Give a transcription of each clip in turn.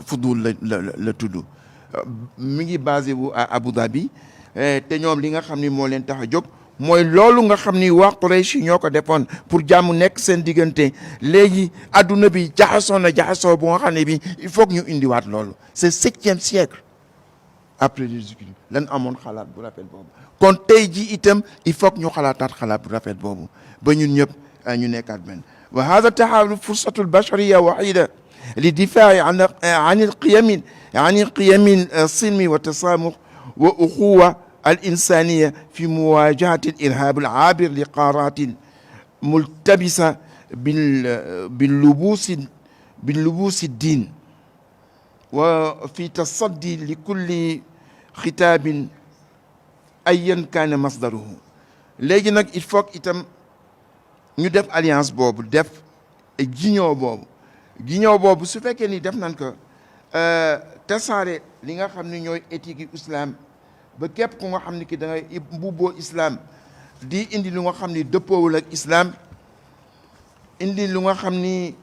Fudul la tudd mi ngi basé wu à Abu Dhabi te ñoom li nga xam ni moo leen tax a jóg mooy loolu nga xam ni waa Quraysh ñoo ko defoon pour jàmm nekk seen diggante léegi adduna bi jaxasoo na jaxasoo bu nga xam ne bi il faut que ñu indiwaat loolu c'est 7e siècle après Jésus-Christ lan amoon xalaat bu rafet boobu kon tey ji itam il faut que ñu xalaataat xalaat bu rafet boobu ba ñun ñëpp ñu nekkaat benn wa hada taxawul fursatu albashariya waxida lidifaa'i an القيم السلم والتسامح وأخوة الإنسانية في مواجهة الإرهاب العابر لقارات ملتبسة باللبوس الدين وفي تصدي لكل خطاب أيا كان مصدره léegi nag il faut itam ñu def alliance boobu def giñoo boobu su fekkee ni def nañ ko tasaare li nga xam ne ñooy éthique islam ba képp ku nga xam ne ki da ngay mbubboo islam di indi lu nga xam ni dëppoowul ak islam indi lu nga xam ni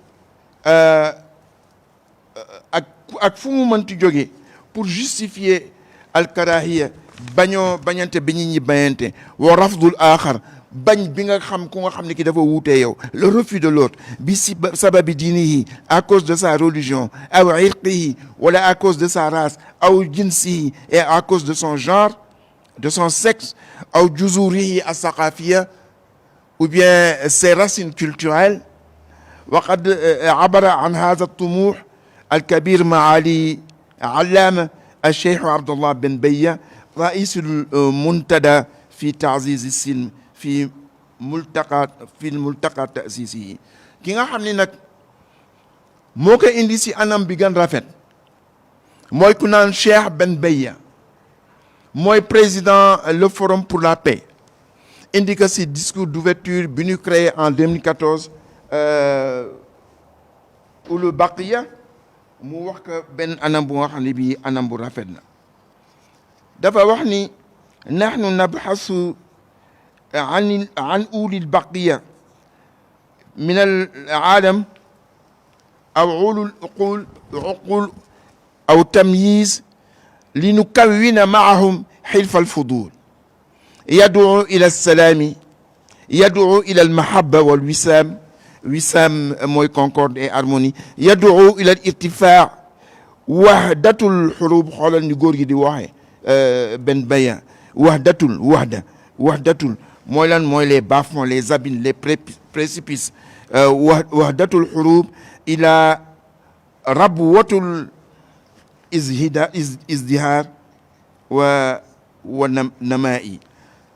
ak fu mu mënti jóge pour justifier alkarahiya bañante bi ñi bañante wa rafdul aaxar bañ bi nga xam ku nga xam ne ki dafa wuutee yow le refus de l'autre bi sababi diinihi à cause de sa religion aw irqihi wala à cause de sa race aw jinsihi et à cause de son genre de son sexe aw juzurihi as-saqafiya ou bien ses racines culturelles wa qad abara an hadha at-tumuh al-kabir maali allama الشيخ عبد الله بن بية رئيس المنتدى في تعزيز السلم في الملتقى تأسيسي ki nga xam ni nag moo ko indi si anam bi gën rafet mooy ku naan Cheikh Ben Beya mooy président le forum pour la paix indi ko si discours d'ouverture bi ñu créé en 2014 Ulu Baqiya mu wax ko benn anam bu nga xam ne bii anam bu rafet la dafa wax ni nahnu nabhasu عن أولي البقية من العالم أو أولو العقول أو تمييز لنكون معهم حلف الفضول يدعو إلى السلام يدعو إلى المحبة والوسام وسام موي كونكورد et harmonie يدعو إلى الارتفاع وحدة الحروب xoolal ni góor gi di waxe Ben Beya wahdatul mooy lan mooy les bas-fonds les abîmes les précipices wahdatul hurub ila rabwatul izdihar wa namaa'i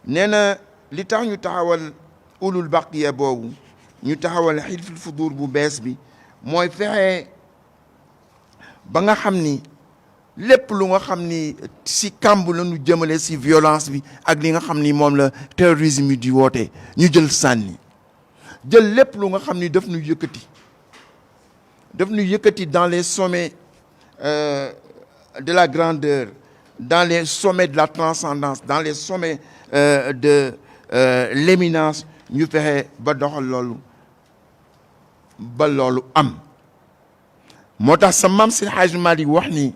nee na li tax ñu taxawal ulul baqiya boobu ñu taxawal xilful fudur bu bees bi mooy fexe ba nga xam ni lépp lu nga xam ni si kàmb la ñu jëmale si violence bi ak li nga xam ni moom la terrorisme yi di woote ñu jël sànni jël lépp lu nga xam ni daf ñu yëkkati dans les sommets de la grandeur dans les sommets de la transcendance dans les sommets de l'éminence ñu fexe ba doxal loolu am moo tax sa maam si Hajj Malik wax ni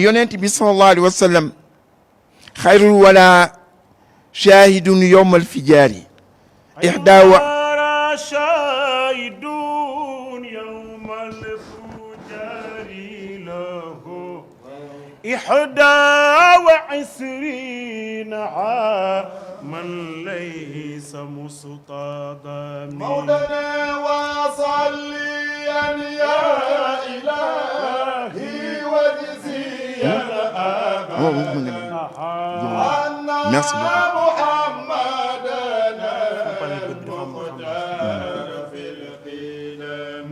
yonent bi sallallahu alayhi wa sallam xayrul wala shahidun yowm alfijaari ihda wa shahidun yowm alfijaari lahu ihda wa isrina man laysa mustada mawlana wa salliyan ya ilahi merci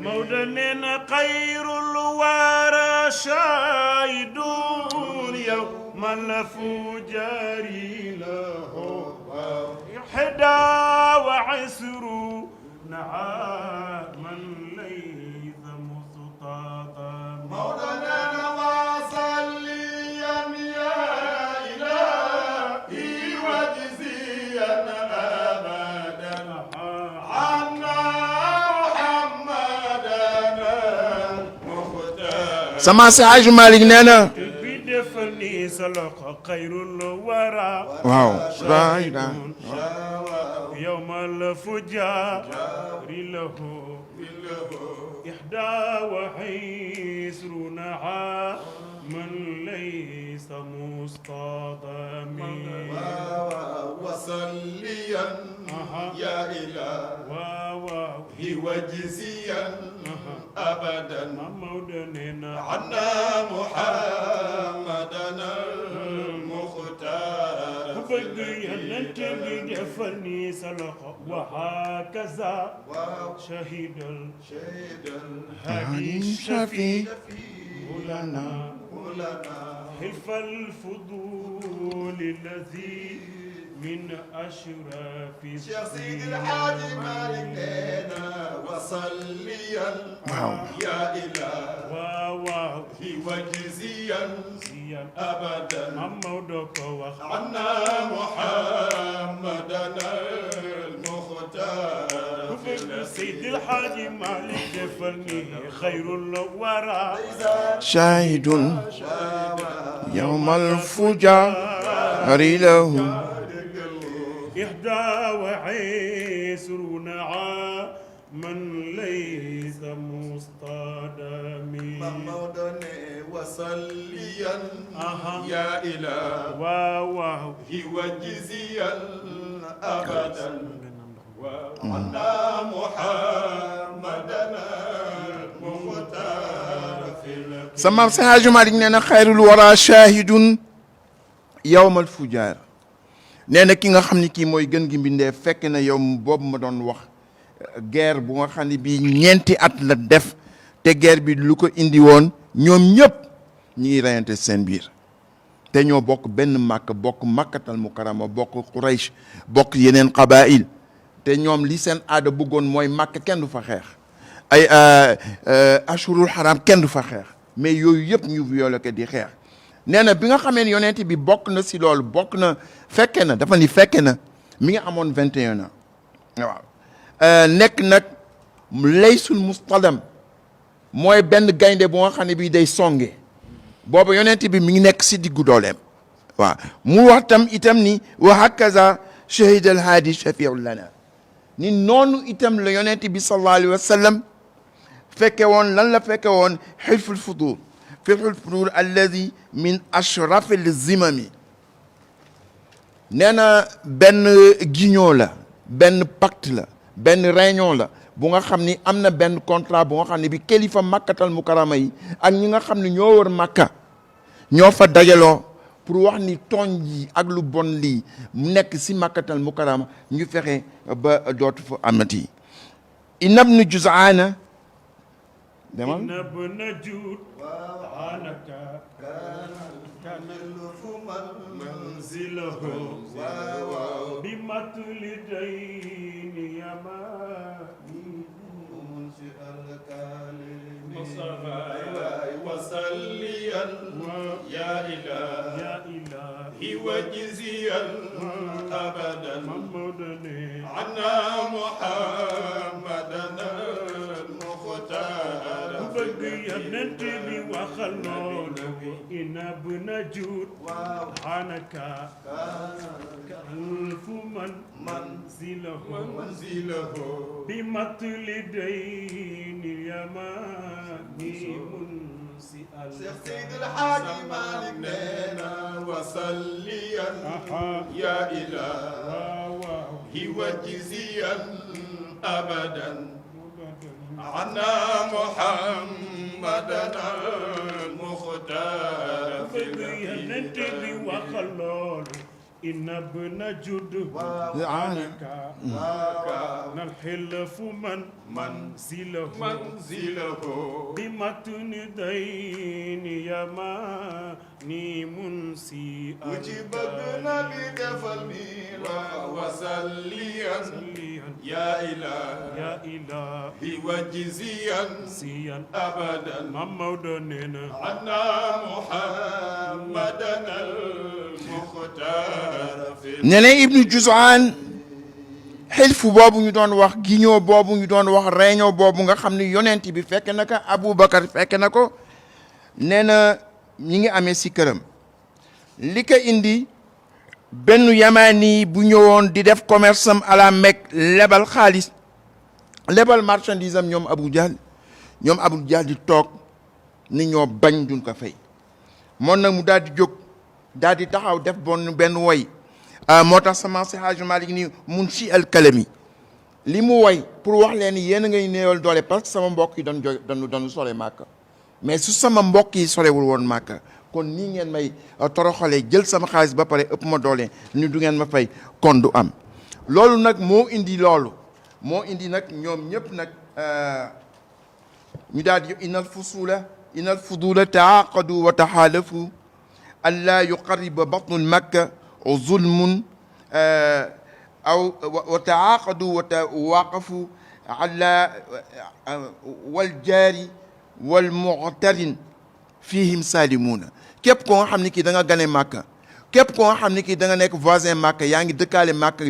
مودنا خير الورى شاهدون يوم الفجار له 21 عاما ليس مستطاعا مولانا وصليا يا إلهي واجزيا أبدا عنا محمدا sama si Hajj Malik nee na بدفني سلق خير الورى waaw يوم الفجار له 21 عاما ليس مصطدمي وصليا يا إلهي وجزيا أبدا عنا محمدنا المختار بقي ننتبه جفني سلق وهكذا شهد الهادي الشفيع لنا حلف الفضول الذي من أشراف شيخ سيد الحاج مالك لنا وصليا يا إلهي وجزيا أبدا عنا محمدنا المختار سيد الحاج مالك جفني خير الورى شاهد يوم الفجار له 21 عاما ليس مصطدمي وصليا يا إلهي وجزيا أبدا وعنا محمدنا المختار sama si Hajj Malik nee na xayrul wara shahidun yawmal fujaar nee na ki nga xam ne kii mooy gën gi mbindee fekk na yow boobu ma doon wax guerre bu nga xam ne bii ñeenti at la def te guerre bi lu ko indi woon ñoom ñëpp ñi ngi reyante seen biir te ñoo bokk benn màkk bokk màkkatal mukarama bokk Quraysh bokk yeneen qabail te ñoom li seen aada bëggoon mooy màkk kenn du fa xeex ay ashurul haram kenn du fa xeex mais yooyu yëpp ñu violé ko di xeex nee na bi nga xamee ne yonent bi bokk na si loolu bokk na fekke na dafa ni fekke na mi ngi amoon 21 ans waaw nekk nag laysul mustadam mooy benn gaynde bu nga xam ne bii day songe boobu yonent bi mi ngi nekk si diggu dooleem waaw mu wax tam itam ni wa hakaza shahida al hadi shafiu lana ni noonu itam la yonent bi sallallahu alayhi wa sallam fekke woon lan la fekke woon xilful fudur xilful fudur alladi min ashrafil zimami nee na benn guignon la benn pacte la benn réunion la bu nga xam ni am na benn contrat bu nga xam ne bi kilifa makkatal mukarama yi ak ñi nga xam ne ñoo wër makka ñoo fa dajaloo pour wax ni tooñ yi ak lu bon lii mu nekk si makkatal mukarama ñu fexe ba dootu fa amati inabnu juzaana demal إن ابن جود عنك كان منزله بمثل دين يماني منشئ الكلم وصليا يا إلهي وجزيا أبدا عنا محمدنا المختار بقي ننتبه وخلون إن ابن جود عنك ألف منزله بمثل دين يماني منسئ سيد الحاج مالك لنا وصليا يا إلهي وجزيا أبدا عنا محمدنا المختار في ننتبه وخلون إن ابن جد عنك الحلف منزله بمتن دين يماني منسي وجبنا بكفل وصليا يا إلهي وجزيا أبدا ممودننا عنا محمدنا المختار ne ne ibnu Juz'an xilfu boobu ñu doon wax giñoo boobu ñu doon wax réunion boobu nga xam ne yonent bi fekk na ko Aboubacar fekk na ko nee na ñi ngi amee si këram li ko indi benn yamaani bu ñëwoon di def commerce am à la Mecque lebal xaalis lebal marchandise am ñoom Abu Jahl di toog ni ñoo bañ duñ ko fay moom nag mu daal di jóg daal di taxaw def benn woy moo tax sama si Hajj Malik ni mun si al kalami li mu woy pour wax leen yéen a ngay néewal doole parce que sama mbokk yi dañu sore Màkka mais su sama mbokk yi sorewul woon Màkka kon nii ngeen may toroxalee jël sama xaalis ba pare ëpp ma doole ni du ngeen ma fay kon du am loolu nag moo indi nag ñoom ñëpp nag ñu daal di inal fudula taaqadu wa taxaalafu an laa yuqarriba batnu Makka zulmun aw wa taaqadu wa tawaqafu ala waljaari walmuctarin fihim saalimuuna képp koo nga xam ne kii da nga gane Màkka képp koo nga xam ne kii da nga nekk voisin Màkka yaa ngi dëkkaale Màkka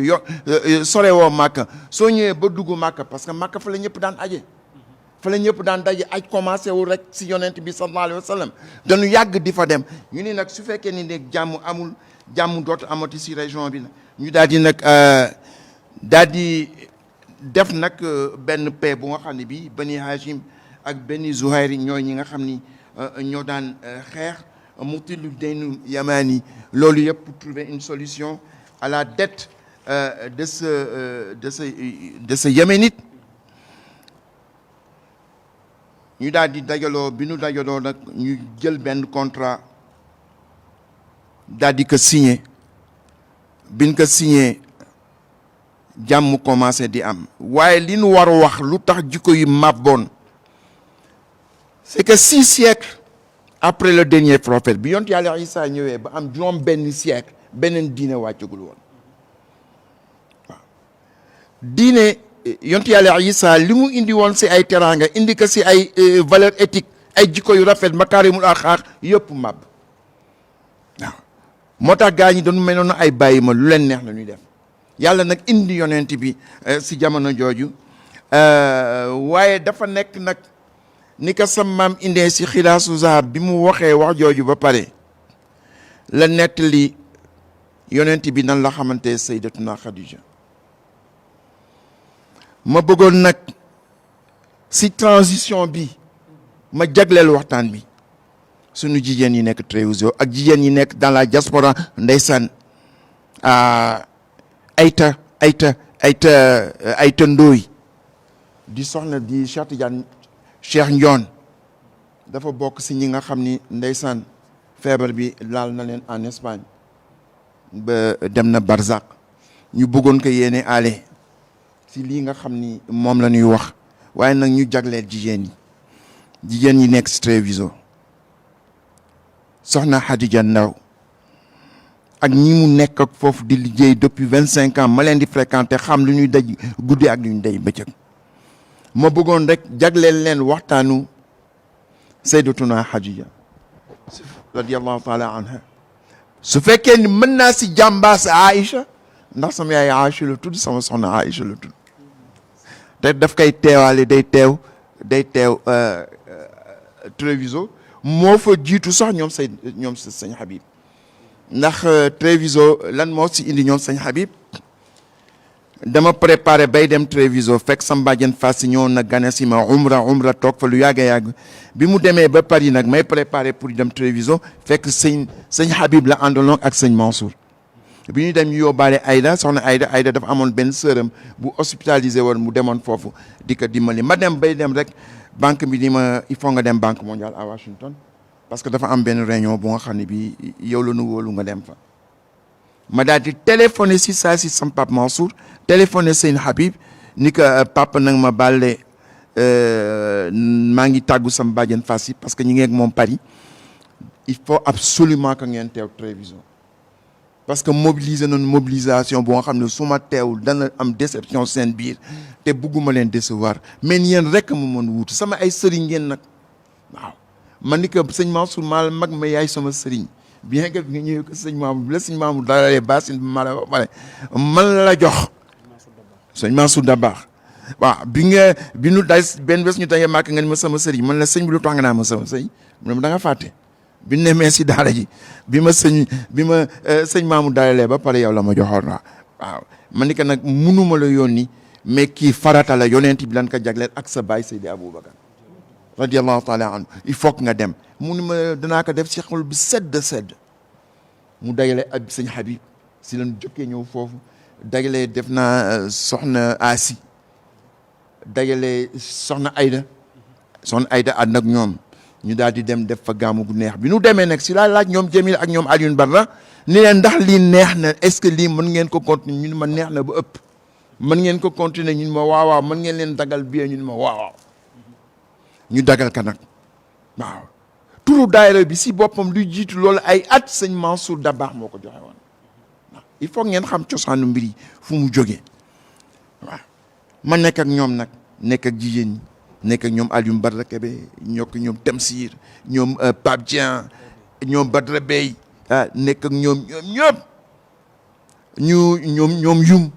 sore woo Màkka soo ñëwee ba dugg Màkka parce que Màkka fa la ñëpp daan aje fa la ñëpp daan daje aj commencé wul rek si yonent bi sallallahu alayhi wa sallam dañu yàgg di fa dem ñu ni nag su fekkee ni ne jàmm amul jàmm dootu amati si région bi ñu daal di nag def nag benn paix bu nga xam ne bi Bani Hashim ak Bani Zuhayr ñooy ñi nga xam ni ñoo daan xeex Mutilu Daynu Yamani loolu yëpp pour trouver une solution à la dette de ce yéménite ñu daal di dajaloo bi ñu dajaloo nag ñu jël benn contrat daal di ko signé biñ ko signé jàmm commencé di am waaye li ñu war a wax lu tax jikko yu màbboon c'est que 6 siècles après le dernier prophète bi yonent Yàlla Isa ñëwee ba am juróom benn siècle beneen diine wàccagul woon waaw diine yonent Yàlla Isa li mu indi woon si ay teraanga indi ko si ay valeur éthique ay jikko yu rafet makaarimul axlaaq yëpp màbb waaw moo tax gaa ñi dañu mel noonu ay bàyyi ma lu leen neex la ñuy def yàlla nag indi yonent bi si jamono jooju waaye dafa nekk nag ni ko sa maam indee si xilaasu zahab bi mu waxee wax jooju ba pare la nettali yonent bi nan la xamante sayyidatuna Khadija ma bëggoon nag si transition bi ma jagleel waxtaan bi sunu jigéen yi nekk Tréviso ak jigéen yi nekk dans la diaspora ndeysaan Ayta Ndooy di soxna di Cheikh Tidiane Cheikh Ndione dafa bokk si ñi nga xam ni ndeysaan feebar bi laal na leen en Espagne ba dem na Barzak ñu bëggoon ko yéene ale si lii nga xam ni moom la ñuy wax waaye nag ñu jagleel jigéen yi nekk si Tréviso soxna Khadija Ndaw ak ñi mu nekk ak foofu di liggéey depuis 25 ans ma leen di fréquenter xam lu ñuy daj guddi ak lu ñuy daj bëccëg ma bëggoon rek jagleel leen waxtaanu sayyidatuna Khadija radiyallahu taala anha su fekkee ni mën naa si jàmbaas Aïcha ndax sama yaay Aïcha la tudd sama soxna Aïcha la tudd te daf koy teewaale day teew Tréviso moo fa jiitu sax ñoom sëñ Habib ndax Tréviso lan moo si indi ñoom sëñ Habib dama préparé bay dem Tréviso fekk sama bàjjen Fass si ñëwoon na gane si ma umra toog fa lu yàgg bi mu demee ba Paris nag may préparé pour dem Tréviso fekk sëñ Habib la àndaloon ak sëñ Mansour bi ñu dem ñu yóbbaale Aïda soxna Aïda dafa amoon benn sëram bu hospitalisé woon mu demoon foofu di ko dimbali ma dem bay dem rek banque bi di ma il faut nga dem banque mondiale à Washington parce que dafa am benn réunion bu nga xam ne bi yow la nu wóolu nga dem fa ma daal di téléphoné si saa si sam papa Mansour téléphoné sëñ Habib ni que papa nag ma bàlle maa ngi tàggu sam bàjjen Fass yi parce que ñi ngi ak moom Paris il faut absolument que ngeen teew Tréviso parce que mobiliser nañu mobilisation boo nga xam ne su ma teewul dana am déception seen biir te bugguma leen décevoir mais yéen rek mu mën wuutu sama ay sëriñ ngeen nag waaw man ni que sëñ Mansour maa mag ma yaay sama sëriñ bien que nga ñëwee ko sëñ Mamour bi la sëñ Mamour dalalee basin bi ma la ba pare man la jox sëñ Mansour Dabakh waaw bi nu day benn bés ñu tawee màkk nga ni ma sama sëriñ man la sëñ bi lu tax nga naa ma sama sëriñ mu ne ma da nga fàtte bi ne mee si daara ji bi ma sëñ maamu dalalee ba pare yow la ma joxoon waaw man ni que nag munuma la yónni mais kii farata la yonent bi lan ko jagleel ak sa baay Seydi Aboubacar radiallahu taala anhu il faut que nga dem mu ni ma danaa ko def si xol bi sedd mu dajale ab sëñ Habib si lan jokkee ñëw foofu dajale def naa soxna Asi dajale soxna Ayda ànd ak ñoom ñu daal di dem def fa gàmmu gu neex bi nu demee nag si laa laaj ñoom Jamil ak ñoom Alioune Barra ni leen ndax lii neex na est-ce que lii mën ngeen ko continuer ñun ma neex na ba ëpp mën ngeen ko continuer ñun ma waawaaw mën ngeen leen dagal bi ñun ma waawaaw ñu dagal ka nag waaw turu daayira bi si boppam lu jiitu loolu ay at sëñ Mansour Dabakh moo ko joxe woon waaw il faut ngeen xam cosaanu mbir yi fu mu jógee waaw ma nekk ak ñoom nag nekk ak jigéen ñi nekk ak ñoom Alioune Badara Kébé ñoom Tamsir ñoom Pape Dieng ñoom Badara Bey nekk ak ñoom ñëpp ñoom yum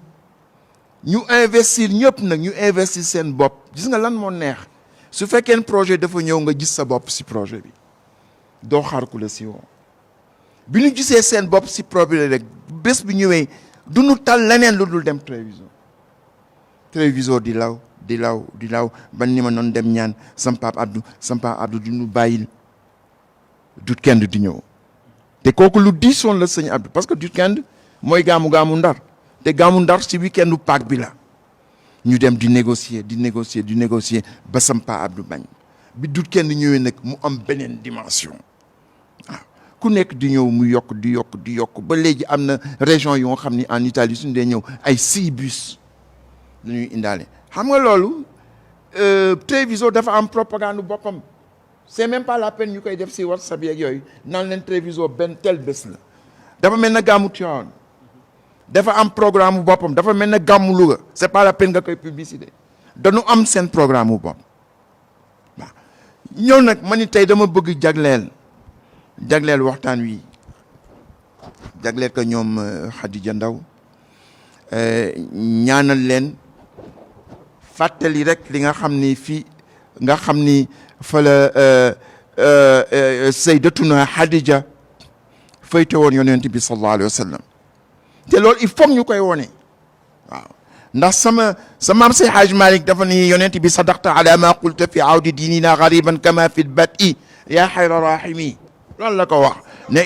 ñu investir ñëpp nag ñu investir seen bopp gis nga lan moo neex su fekkee projet dafa ñëw nga gis sa bopp si projet bi doo xaar ku la si woo bi ñu gisee seen bopp si projet rek bés bi ñëwee du ñu tal leneen lu dul dem télévision di law ban ni ma noon dem ñaan sam Pape Abdou du ñu bàyyil dut kenn di ñëw te kooku lu diisoon la sëñ Abdou parce que dut kenn mooy gaamu Ndar te gaamu Ndar si week-endu Pâques bi la ñu dem di négocier ba sam Pape Abdou bañ bi dut kenn ñëwee nag mu am beneen dimension waaw ku nekk di ñëw mu yokk di yokk ba léegi am na région yoo xam ni en Italie suñu dee ñëw ay 6 bus la ñuy indaale xam nga loolu télévision dafa am propagande boppam c'est même pas la peine ñu koy def si WhatsApp yeeg yooyu naan leen télévision benn tel bés la dafa mel na gàmmu Tivaouane dafa am programme boppam dafa mel na gàmmu Louga c'est pas la peine nga koy publicité dañu am seen programme bopp waaw ñëw nag ma ni tey dama bëgg jagleel waxtaan wi jagleel ko ñoom Khadija Ndaw ñaanal leen fàttali rek li nga xam ni fii nga xam ni fa la Sayyidatuna Khadija fayte woon yonent bi sallallahu alayhi wa sallam te loolu il faut ñu koy wone waaw ndax sama maam Seydi Hadj Malick dafa ni yonent bi sadaqta ala ma qulta fi awdi diinina gariban kama fi lbati ya xayra rahimi loolu la ko wax ne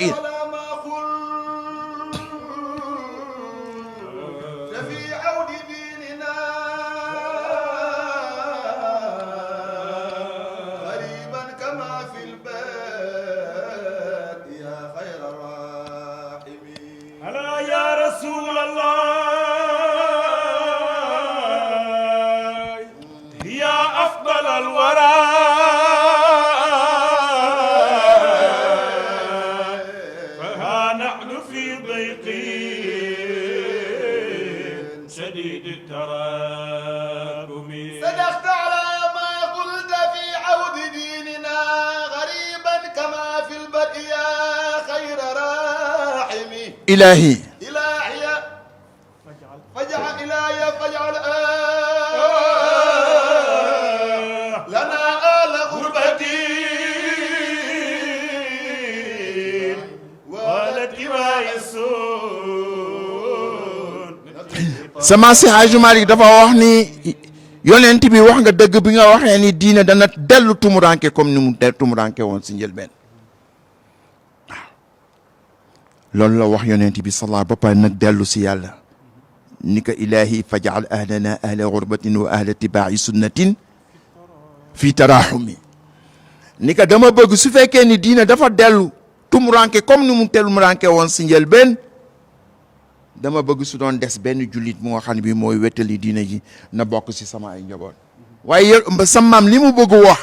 إلهي فاجعل لنا آل غربتي والاتباع السون sama si Hadj Malick dafa wax ni yonent bi wax nga dëgg bi nga waxee ni diine dana dellu tumuranke comme ni mu tumuranke woon si njëlbeen loolu la wax yonent bi sallallahu ba pare nag dellu si yàlla ni ko ilahi fajal ahlana ahla gurbatin wa ahla tibaa'i sunnatin fii taraxumi ni ko dama bëgg su fekkee ni diine dafa dellu tumuranke comme ni mu tumuranke woon si njëlbeen dama bëgg su doon des benn jullit mu nga xam ne bi mooy wettali diine ji na bokk si sama ay njaboot waaye sama maam li mu bëgg wax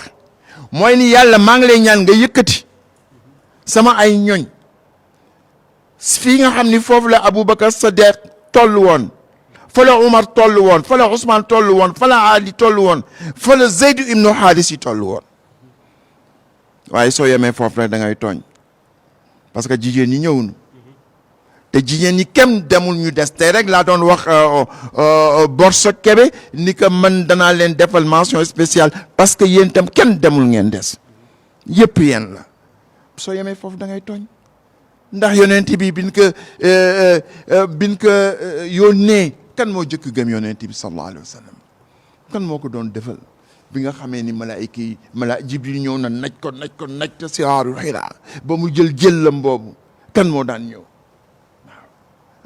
mooy ni yàlla maa ngi lay ñaan nga yëkkati sama ay ñoñ fii nga xam ni foofu la Aboubacar Sadiq toll woon fa la Umar toll woon fa la Ousmane toll woon fa la Ali toll woon fa la Zeyd ibnu Haris yi toll woon waaye soo yemee foofu rek da ngay tooñ parce que jigéen ñi ñëwuñu te jigéen ñi kenn demul ñu des tey rek laa doon wax Borso Kébé ni que man danaa leen defal mention spéciale parce que yéen itam kenn demul ngeen des yëpp yéen la soo yemee foofu da ngay tooñ ndax yonent bi bin ko yónnee kan moo jëkk gëm yonent bi sallallahu alayhi wa sallam kan moo ko doon defal bi nga xamee ni malaayika yi Jibril ñëw na naj te si Haaru Hira ba mu jëllam boobu kan moo daan ñëw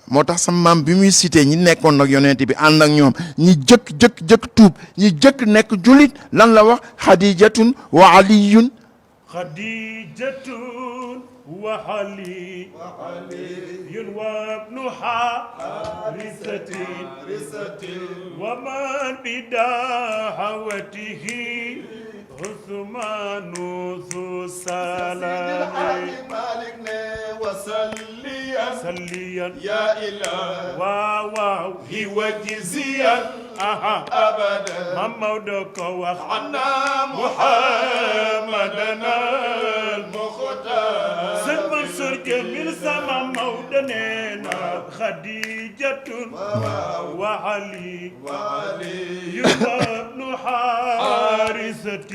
moo tax sama maam bi muy cité ñi nekkoon nag yonent bi ànd ak ñoom ñi jëkk tuub ñi jëkk nekk julit lan la wax Xadijatun wa Aliyun Xadijatun wa Ali وابن حارثة ومن بدعوته عثمان ذو سلام وسليا يا إله واو وجزيا أبدا محمدك عنا محمدنا المختار سن منصور جميل سما مودننا خديجة وعلي وابن حارثة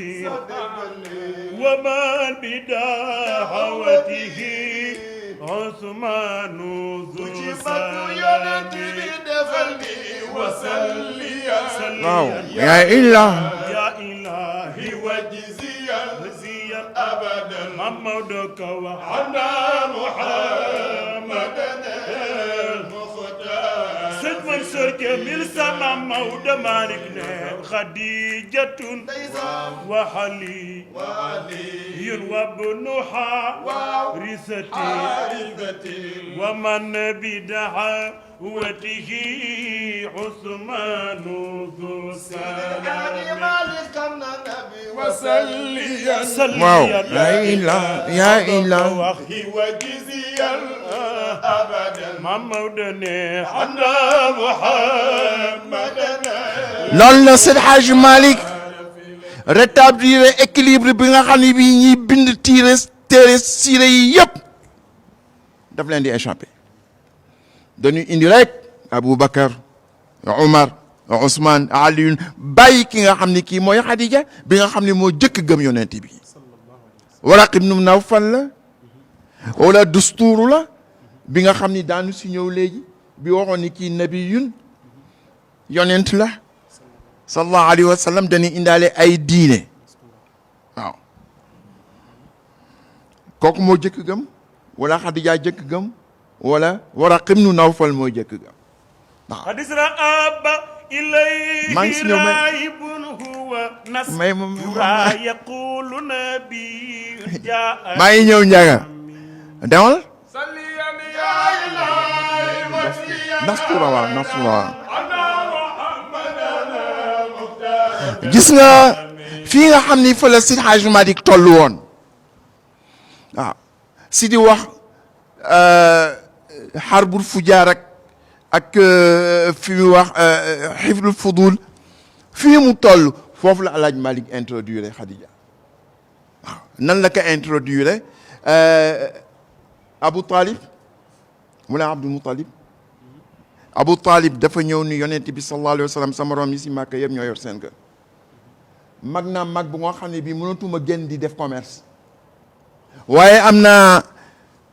ومن بدعوته عثمان ذو سلام وسليا يا إلهي وجزيا أبدا محمدك عنا محمدنا المختار سيد منصور جميل سما مود مالك خديجة وحلي وابن حارثة ومن بدعوته عثمان ذو سلام وسليا واو يا إله وجزيا أبدا محمدنا عنا محمدنا loolu la Seydi Hadji Malick rétablir équilibre bi nga xam ne bii ñiy bind téere siire yi yëpp daf leen di échappé dañuy indi rek Aboubacar Omar Ousmane Alioune bàyyi ki nga xam ne kii mooy Khadija bi nga xam ne moo jëkk gëm yonent bi Waraq ibnu Nawfal la wala dustuuru la bi nga xam ni daanu si ñëw léegi bi waxoon ni kii nabiyun yonent la sallallahu alayhi wa sallam dañuy indaale ay diine waaw kooku moo jëkk gëm wala Khadija jëkk gëm wala Waraq ibnu Nawfal moo jëkk gëm waaw حدثنا أبا إليه maa ngi si ñëw رايب هو may نصر يقول نبي جاء maa ngi ñëw Ndiaga demal صليا يا إلهي وجزيا nastura waaw nastura waaw عنا محمدنا المختار gis nga fii nga xam ni fa la Seydi Hadji Malick toll woon waaw si di wax xarbul fujaar ak fi mu wax xiflul fudul fii mu toll foofu la Alaaji Malick introduire Khadija waaw nan la ko introduire Abu Talib wala Abdul Muttalib Abu Talib dafa ñëw ni yonent bi sallallahu alayhi wa sallam sama morom yi si Màkka yëpp ñoo yor seen kër mag naa mag bu nga xam ne bii mënatuma génn di def commerce waaye am na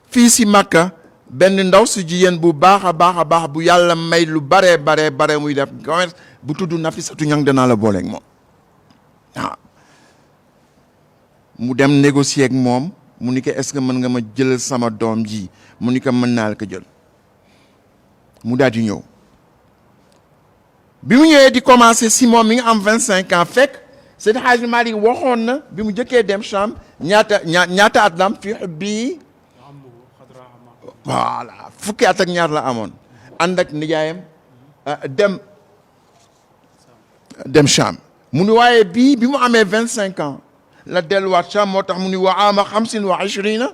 fii si Màkka benn ndaw su jigéen bu baax a baax bu yàlla may lu bare muy def commerce bu tudd Nafisatu Ñang danaa la booleeg moom waaw mu dem négocier ak moom mu ni ko est-ce que mën nga ma jëlal sama doom ji mu ni ko mën naa la ko jël mu daal di ñëw bi mu ñëwee di commencer si moom mi nga am 25 ans fekk Seydi Hadji Malick waxoon na bi mu jëkkee dem Cham ñaata at la am fi bii voilà fukki at ak ñaar la amoon ànd ak nijaayam dem Cham mu ni waaye bii bi mu amee 25 ans la delluwaat Cham moo tax mu ni wa aama 25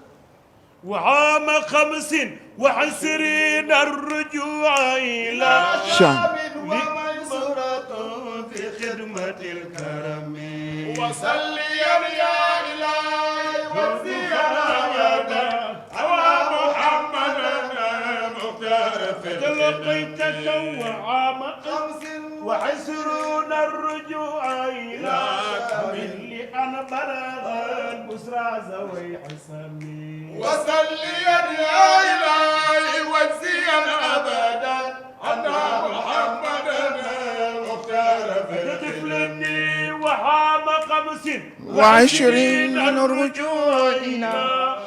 وعام 25 الرجوع إلى Cham وميسورة في خدمة الكرم وصليا يا إلهي وجزيا أبدا على محمدنا المختار لقيتك وعام وعسرون الرجوع إلى من لأن بلغ البسرى زوي حسمي وصليا يا إلهي واجزيا أبدا عنا محمدا المختار في طفلني وعام 25 الرجوع إلى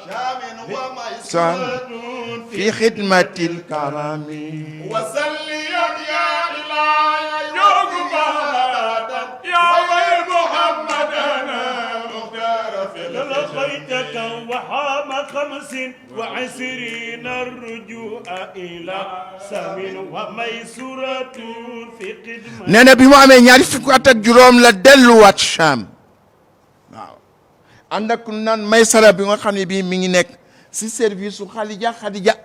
شام سام وميسور في خدمة الكرم وصليا يا إلهي يوم أبدا يا غير محمدا المختار في لقيتك وحام 25 الرجوع إلى سام وميسورة في قدمة nee na bi mu amee ñaari fukki at ak juróom la delluwaat Cham waaw ànd ak naan Maysara bi nga xam ne bii mi ngi nekk si service su Xadija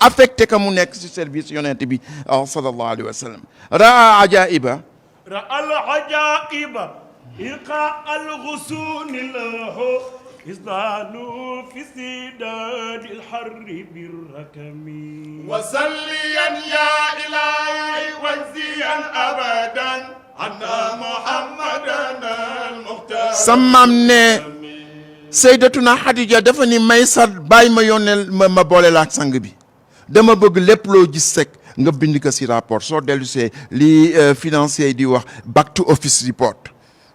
affecté ka mu nekk si service yonent bi sallallahu alayhi wa sallam raa ajaiba رأى العجائب إلقاء الغصون له إصدانوا في سداد الحر بالركم وصليا يا إلهي واجزيا أبدا عنا محمدا المختار samam ne Sayyidatuna Xadija dafa ni Maysar bàyyi ma yónneel ma boole la ak sang bi dama bëgg lépp loo gis rek nga bind ko si rapport soo dellusee li financier yi di wax back to office report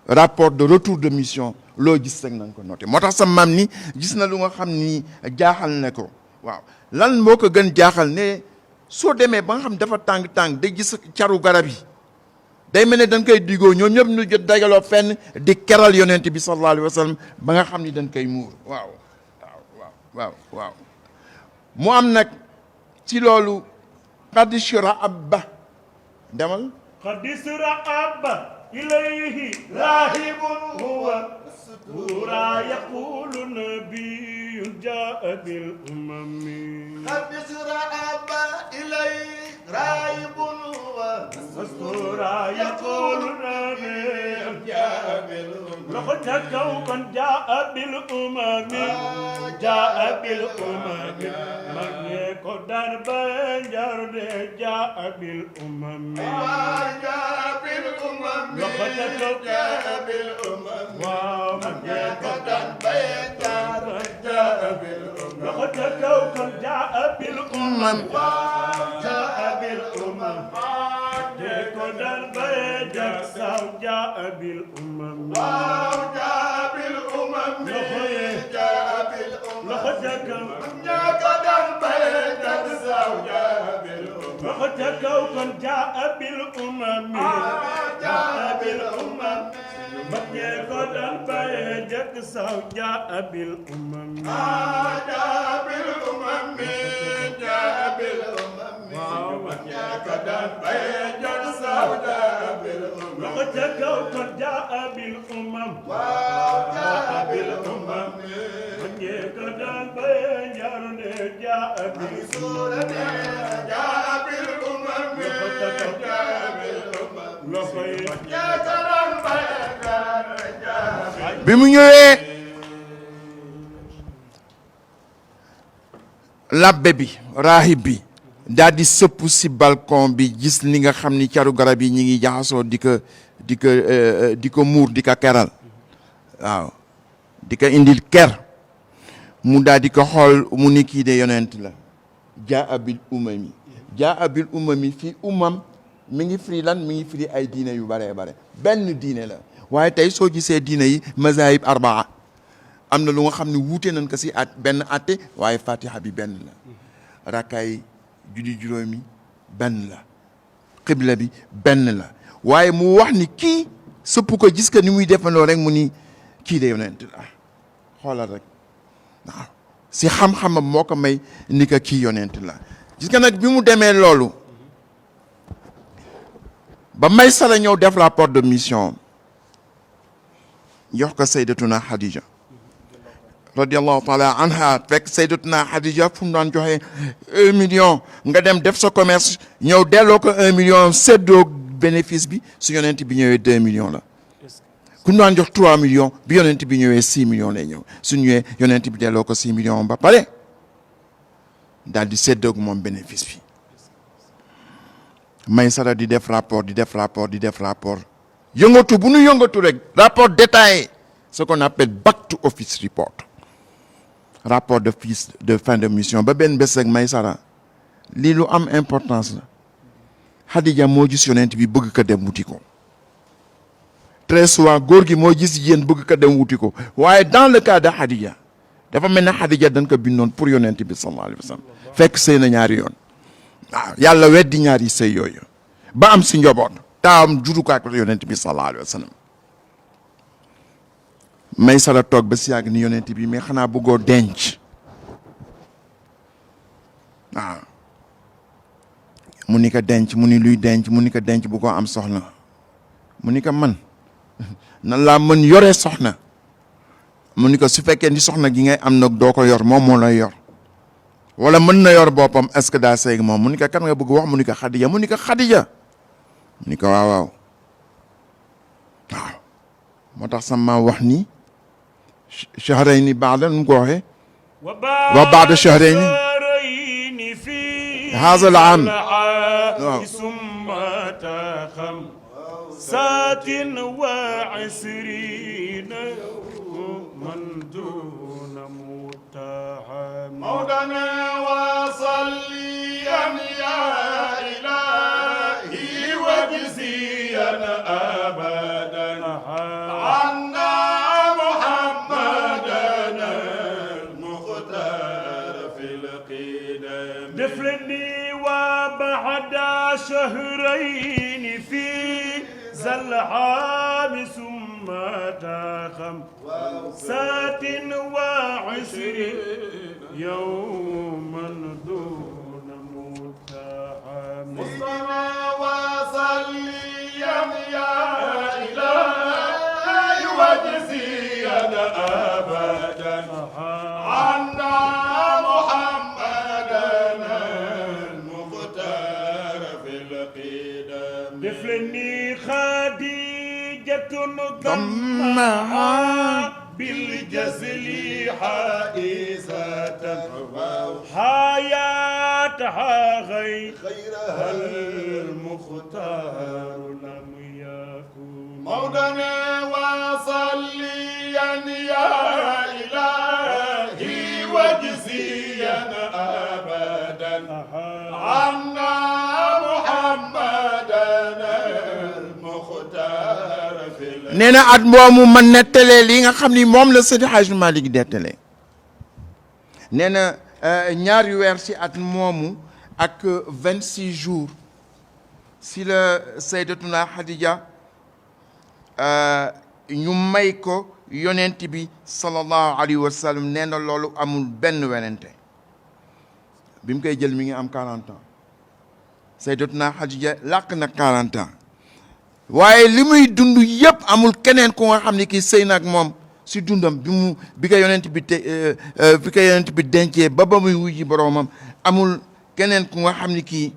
rapport de retour de mission loo gis rek na nga ko noté moo tax sa maam ni gis na lu nga xam ni jaaxal na ko waaw lan moo ko gën jaaxal ne soo demee ba nga xam dafa tàng da gis caru garab yi day mel ne dañ koy digoo ñoom ñëpp ñu jot dajaloo fenn di keral yonent bi sallallahu alayhi wa sallam ba nga xam ni dañ koy muur waaw mu am nag ci loolu qad shura abba demal قد سرعب إليه راهب هو ورا يقول نبي جاء بالأمم قد سرعب إليه رايب هو ورا يقول نبي جاء بالأمم لقد كوكا جاء بالأمم جاء بالأمم من يقدر بنجر جاء بالأمم جاء بالأمم لقد جاء بالأمم ومن قدر بيتار جاء بالأمم لقد كوكا جاء بالأمم جاء بالأمم يقدر بنجر جاء بالأمم جاء بالأمم جاء بالأمم لقد كوكا قدر بيتار جاء بالأمم لقد كوكا جاء بالأمم جاء بالأمم من يقدر بنجر جاء بالأمم جاء بالأمم جاء بالأمم قدر بيتار جاء بالأمم لقد كوكا جاء بالأمم جاء بالأمم من يقدر بنجر جاء بالأمم سورة جاء بالأمم جاء بالأمم لقد يا كرم بيتار جاء bi mu ñëwee labbe bi raahib bi daal di sëpp si balcon bi gis li nga xam ni caru garab yi ñi ngi jaxasoo di ko muur di ko keral waaw di ko indil ker mu daal di ko xool mu ni kii de yonent la jaa bil umami fii umam mi ngi firi lan mi ngi firi ay diine yu bare benn diine la waaye tey soo gisee diine yi mazahib arbaa am na lu nga xam ne wuute nañ ko si at benn atte waaye fatiha bi benn la rakkaay julli juróomi benn la xibla bi benn la waaye mu wax ni kii sëpp ko gis ko ni muy defandoo rek mu ni kii de yonent la xoolal rek waaw si xam-xamam moo ko may ni ko kii yonent la gis nga nag bi mu demee loolu ba Maysara ñëw def rapport de mission jox ko Sayyidatuna Xadija radiyallahu taala anha fekk Sayyidatuna Xadija fu mu daan joxe 1 million nga dem def sa commerce ñëw delloo ko 1 million séddoo bénéfice bi su yonent bi ñëwee 2 millions la ku ñu daan jox 3 millions bi yonent bi ñëwee 6 millions lay ñëw su ñëwee yonent bi delloo ko 6 millions ba pare daal di séddoo ak moom bénéfice bi Maysara di def rapport yëngatu bu nu yëngatu rek rapport détaillé ce qu'on appelle back to office report rapport de fin de mission ba benn bés rek Maysara lii lu am importance la Xadija moo gis yonent bi bëgg ko dem wuti ko très souvent góor gi moo gis yéen bëgg ko dem wuti ko waaye dans le cas de Xadija dafa mel ne Xadija dañ ko bindoon pour yonent bi sallallahu alayhi wa sallam fekk sëy na ñaari yoon waaw yàlla weddi ñaari sëy yooyu ba am si njaboot taawam juru ko ak yonent bi sallallahu alayhi wa sallam Maysara toog ba si yàgg ni yonent bi mais xanaa bëggoo denc waaw mu ni ko denc mu ni luy denc mu ni ko denc bëggoo am soxna mu ni ko man nan laa mën yore soxna mu ni ko su fekkee ni soxna gi ngay am nag doo ko yor moom moo lay yor wala mën na yor boppam est-ce que daa seeg moom mu ni ko kan nga bëgg wax mu ni ko Xadija mu ni ko Xadija mu ni ko waaw moo tax sama wax ni shahrayni ba'da nu mu ko waxee wa ba'da shahrayni haza al-aam ثم خمسات وعشرين من دون متهم مولانا وصليا يا إلهي وجزيا أبدا عنا محمدا المختار في القدم دفلني وبعد شهرين في زلعام ثم خمسات وعشرين يوما دون متهم مصطفى وصليا يا إلهي وجزيا أبدا عنا محمدا المختار في القدم دفلني خديجة ضمها بالجزل حائزة حياتها غيرها المختار لم يكن مولانا وصليا يا إلهي وجزيا أبدا عنا محمدا المختار في nee na at moomu ma nettalee li nga xam ni moom la Seydi Hadji Malick nettalee nee na ñaari weer si at moomu ak 26 jours si la Sayyidatuna Khadija ñu may ko yonent bi sallallahu alayhi wa sallam nee na loolu amul benn werante bi mu koy jël mi ngi am 40 ans Sayyidatuna Khadija làq na 40 ans waaye li muy dund yëpp amul keneen ku nga xam ne kii sëy na ak moom si dundam bi ko yonent bi dencee ba muy wujji boroomam amul keneen ku nga xam ne kii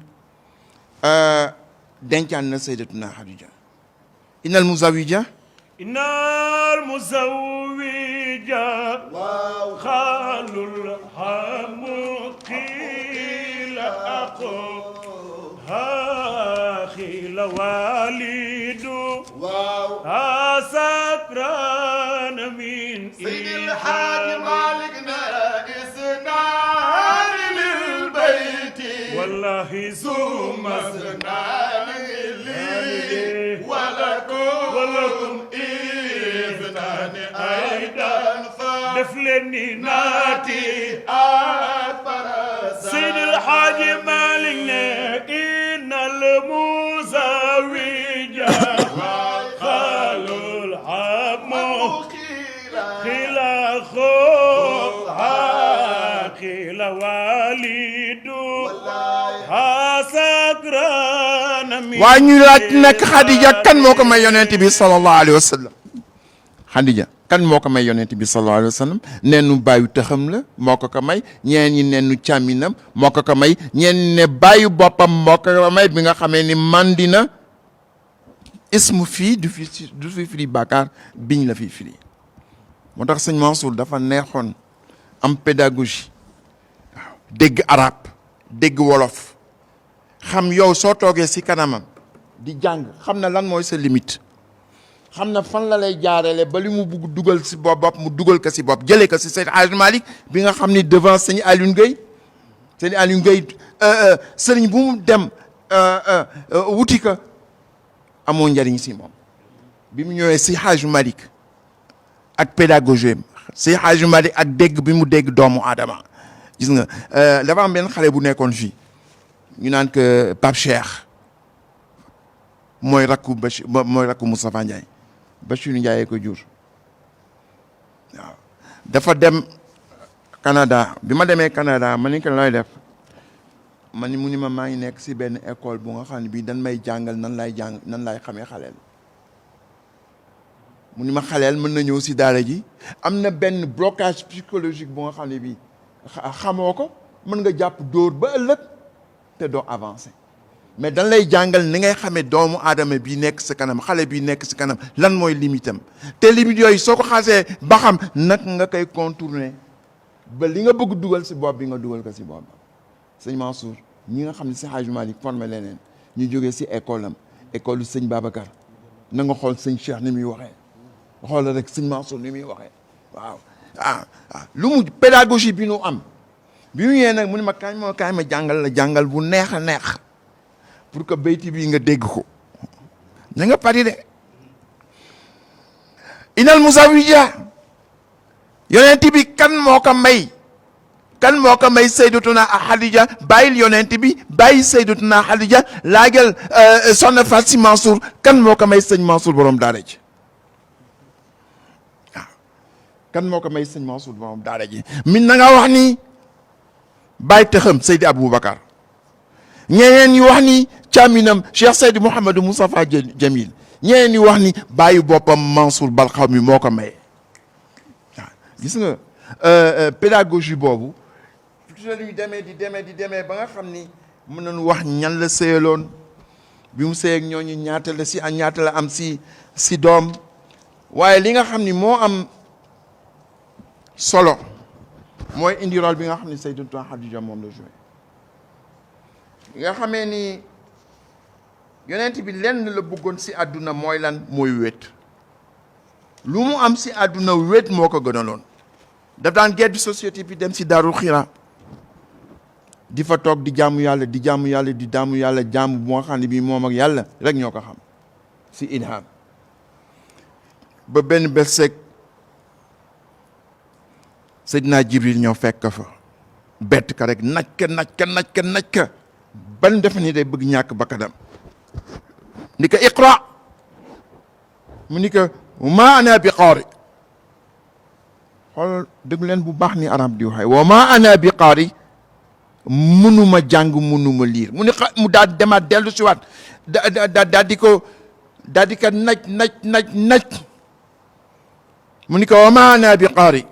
dencaan na Sayyidatuna Khadija innal muzawija xaalul xamuqila aqu خيل والد سكران من سيد الحاج مالكنا إسنان للبيت والله ثم إسنان لي ولكم إذنان أيضا دفلني ناتي أكبر سيد الحاج مالكنا المزوجة خالو الحمو خلاخو خلا والدو سكران waa ñu laaj nag Khadija kan moo ko may yonent bi sallallahu alayhi wa sallam Khadija kan moo ko may yonent bi sallallahu alayhi wa sallam neenu bàyyu taxam la moo ko may ñeen ñi neenu càmminam moo ko may ñeen ñi ne bàyyu boppam moo ko may bi nga xamee ni mandina ismu fii du fi firi bàkkaar biñ la fi firi moo tax sëñ Mansour dafa neexoon am pédagogie waaw dégg arab dégg wolof xam yow soo toogee si kanamam di jàng xam na lan mooy sa limite xam na fan la lay jaareele ba li mu bugg dugal si bopp mu dugal ko si bopp jëlee ko si Seydi Hadji Malick bi nga xam ni devant sëñ Alioune Gueye sëñ Alioune Gueye sëriñ bu mu dem wuti ka amoo njariñ si moom bi mu ñëwee si Hadji Malick ak pédagogie si Hadji Malick ak dégg bi mu dégg doomu aadama gis nga dafa am benn xale bu nekkoon fii ñu naan que Pape Cheikh mooy rakku Bachir mooy rakku Moustapha Ndiaye Bachir Ndiaye ko jur waaw dafa dem Canada bi ma demee Canada ma ni ko looy def ma ni mu ni ma maa ngi nekk si benn école bu nga xam ne bii dañ may jàngal nan lay xamee xaleel mu ni ma xaleel mën na ñëw si daara ji am na benn blocage psychologique bu nga xam ne bii xamoo ko mën nga jàpp dóor ba ëllëg te doo avancé mais dañ lay jàngal ni ngay xamee doomu aadama bii nekk sa kanam xale bii nekk si kanam lan mooy limitam te limite yooyu soo ko xasee ba xam nag nga koy contourner ba li nga bëgg dugal si bopp bi nga dugal ko si bopp sëñ Mansour ñi nga xam ne si Hadji Malick formé leneen ñu jógee si école am école sëñ Babacar na nga xool sëñ Cheikh ni muy waxee xoolal rek sëñ Mansour ni muy waxee waaw lu mu pédagogie bi nu am bi mu ñëwee nag mu ne ma kaay ma jàngal la jàngal bu neex a neex pour que bayti bii nga dégg ko na nga pari de inal musawija yonent bi kan moo ko may sayyidatuna Xadija bàyyil yonent bi bàyyi sayyidatuna Xadija laagal soxna Fatou Sy Mansour kan moo ko may sëñ Mansour borom daara ji waaw kan moo ko may sëñ Mansour borom daara ji min na nga wax ni bàyyi taxam Seydi Aboubacar ñeneen ñi wax ni càmminam Cheikh Seydi Mouhamadou Moustapha Jamil ñeneen ñi wax ni bàyyi boppam Mansour Balxaw mi moo ko maye waaw gis nga pédagogie boobu toujours ñuy demee di demee ba nga xam ni mën nañu wax ñan la sëyaloon bi mu sëy ak ñooñu ñaata la am si doom waaye li nga xam ni moo am solo mooy indi rôle bi nga xam ni Sayyidatuna Xadija moom la joué nga xamee ni yonent bi lenn la bëggoon si àdduna mooy lan mooy wéet lu mu am si àdduna wéet moo ko gënaloon daf daan gedd société bi dem si Daarul Xira di fa toog di jaamu yàlla jaamu bu nga xam ne bii moom ak yàlla rek ñoo ko xam si ilham ba benn bés seeg Seydina Jibril ñëw fekk fa bett ka rek naj ka ban defe ni day bëgg ñàkk bakkanam ni ko iqra mu ni ko ma ana bi qaari xool dégg leen bu baax ni arab di waxee wa ma ana bi qaari munuma jàng munuma liir mu ni mu daal demaat dellu si waat daal di ko naj mu ni ko wa ma ana bi qaari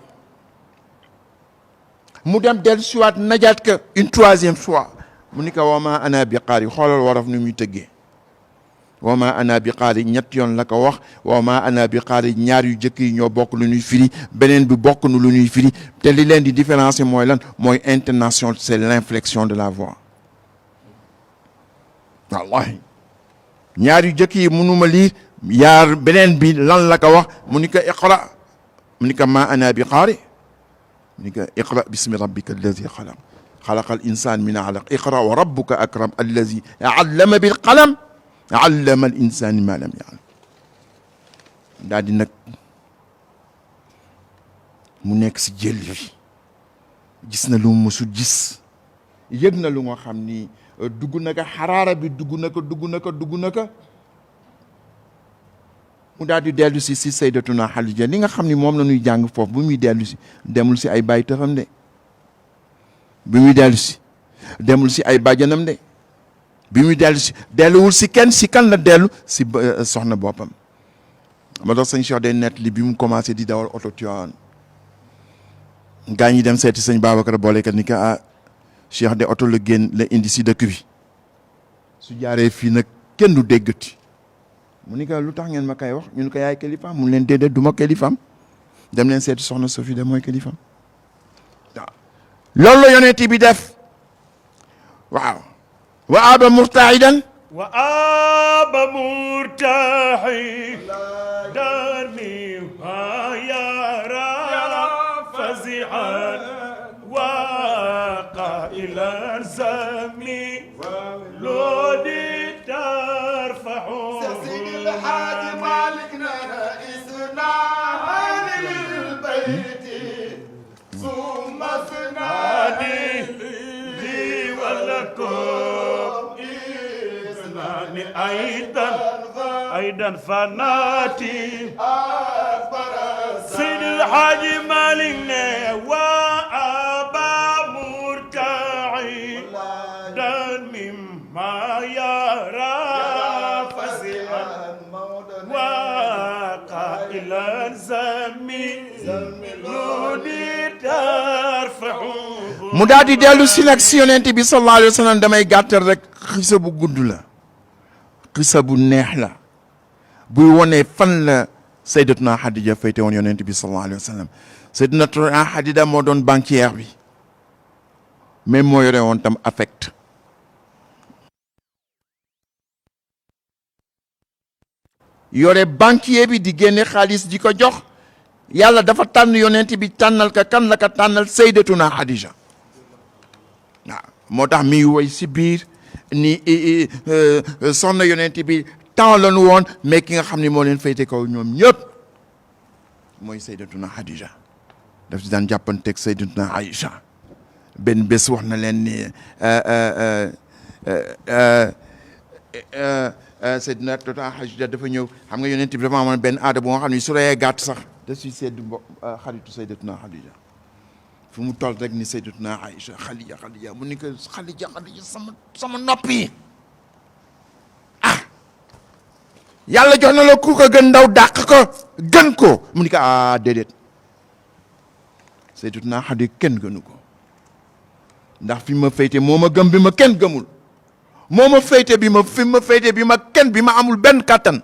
mu dem dellu si waat najaat ka une troisième fois mu ni ko wa ma ana bi qaari xoolal waraf ni muy tëggee wa ma ana bi qaari ñett yoon la ko wax wa ma ana bi qaari ñaar yu jëkk yi ñoo bokk lu ñuy firi beneen bi bokk nu lu ñuy firi te li leen di différencier mooy lan mooy intonation c'est l'inflexion de la voix wallahi ñaar yu jëkk yi mënuma lire yaar beneen bi lan la ko wax mu ni ko iqra mu ni ko ma ana bi qaari mu ni ko iqra bismi rabbika allazi xalaq xalaqa al insan min alaq iqra wa rabbuka akram allazi allama bil qalam allama al insani ma lam ya'lam daal di nag mu nekk si jël bi gis na lu mu mësul gis yëg na lu nga xam ni dugg na ko xaraara bi dugg na ko mu daal di dellu si Sayyidatuna Xadija li nga xam ni moom la ñuy jàng foofu bu muy dellu si demul si ay baay taxam de bi muy dellu si demul si ay bàjjanam de bi muy dellu si delluwul si kenn si kan la dellu si soxna boppam ma dox sëñ Cheikh day nett li bi mu commencé di dawal oto Tiwaawan gaa ñi dem seeti sëñ Babacar boolekat ni que Cheikh de oto la génn la indi si dëkk bi su jaaree fii nag kenn du déggati mu ni ko lu tax ngeen ma kay wax ñu ne ko yaay kilifaam mu leen déedéet du ma kilifaam dem leen seeti soxna Sophie de mooy kilifaam waaw loolu la yonent bi def waaw wa aba murtaidan وآب مرتاحي درمي ويرى فزعا وقائلا زمي لودي ترفع سيد الحاج مالكنا رئيسنا للبيت ثم نادي ثنادي لي ولكم إثنان أيضا فناتي أكبر سيد الحاج مالك وأبا مرتعي دان مما يرى فزعا وقائلا زمي لوني ترفعه mu daal di dellu si nag si yonent bi sallallahu alayhi wa sallam damay gàttal rek xisa bu gudd la xisa bu neex la buy wone fan la sayyidatuna Xadija fayte woon yonent bi sallallahu alayhi wa sallam sayyidatuna Xadija moo doon banquière bi mais moo yore woon tam affect yore banquier bi di génne xaalis di ko jox yàlla dafa tànn yonent bi tànnal ka kan la ka tànnal sayyidatuna Xadija waaw moo tax mi woy si biir ni soxna yonent bi temps la nu woon mais ki nga xam ne moo leen fayte kaw ñoom ñëpp mooy sayyidatuna Xadija daf si daan jàppanteeg sayyidatuna Aïcha benn bés wax na leen ni sayyidatuna Xadija dafa ñëw xam nga yonent bi dafa amoon benn aada bu nga xam ne su reyee gàtt sax da suy seddu xaritu sayyidatuna Xadija fu mu toll rek ni sayyidatuna Aïcha Xadija mu ni ko Xadija sama noppi ah yàlla jox na la ku ko gën ndaw dàq ko gën ko mu ni ko ah déedéet sayyidatuna Xadija kenn gënu ko ndax fi ma féyte moo ma gëm bi ma kenn gëmul moo ma féyte bi ma fi ma féyte bi ma kenn bi ma amul benn kattan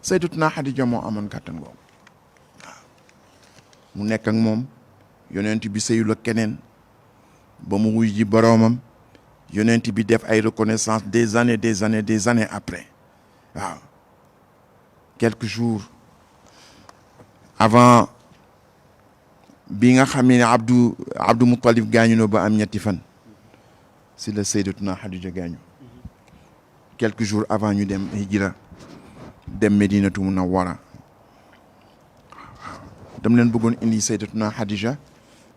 sayyidatuna Xadija moo amoon kattan googu waaw mu nekk ak moom yonent bi sëyul ak keneen ba mu wuy ji boroomam yonent bi def ay reconnaissance des années après waaw quelques jours avant bi nga xam ne Abdou Muttalib gaañu na ba am ñetti fan si la sayyidatuna Xadija gaañu quelques jours avant ñu dem hijra dem Medinatu Munawwara dam leen bëggoon indi sayyidatuna Xadija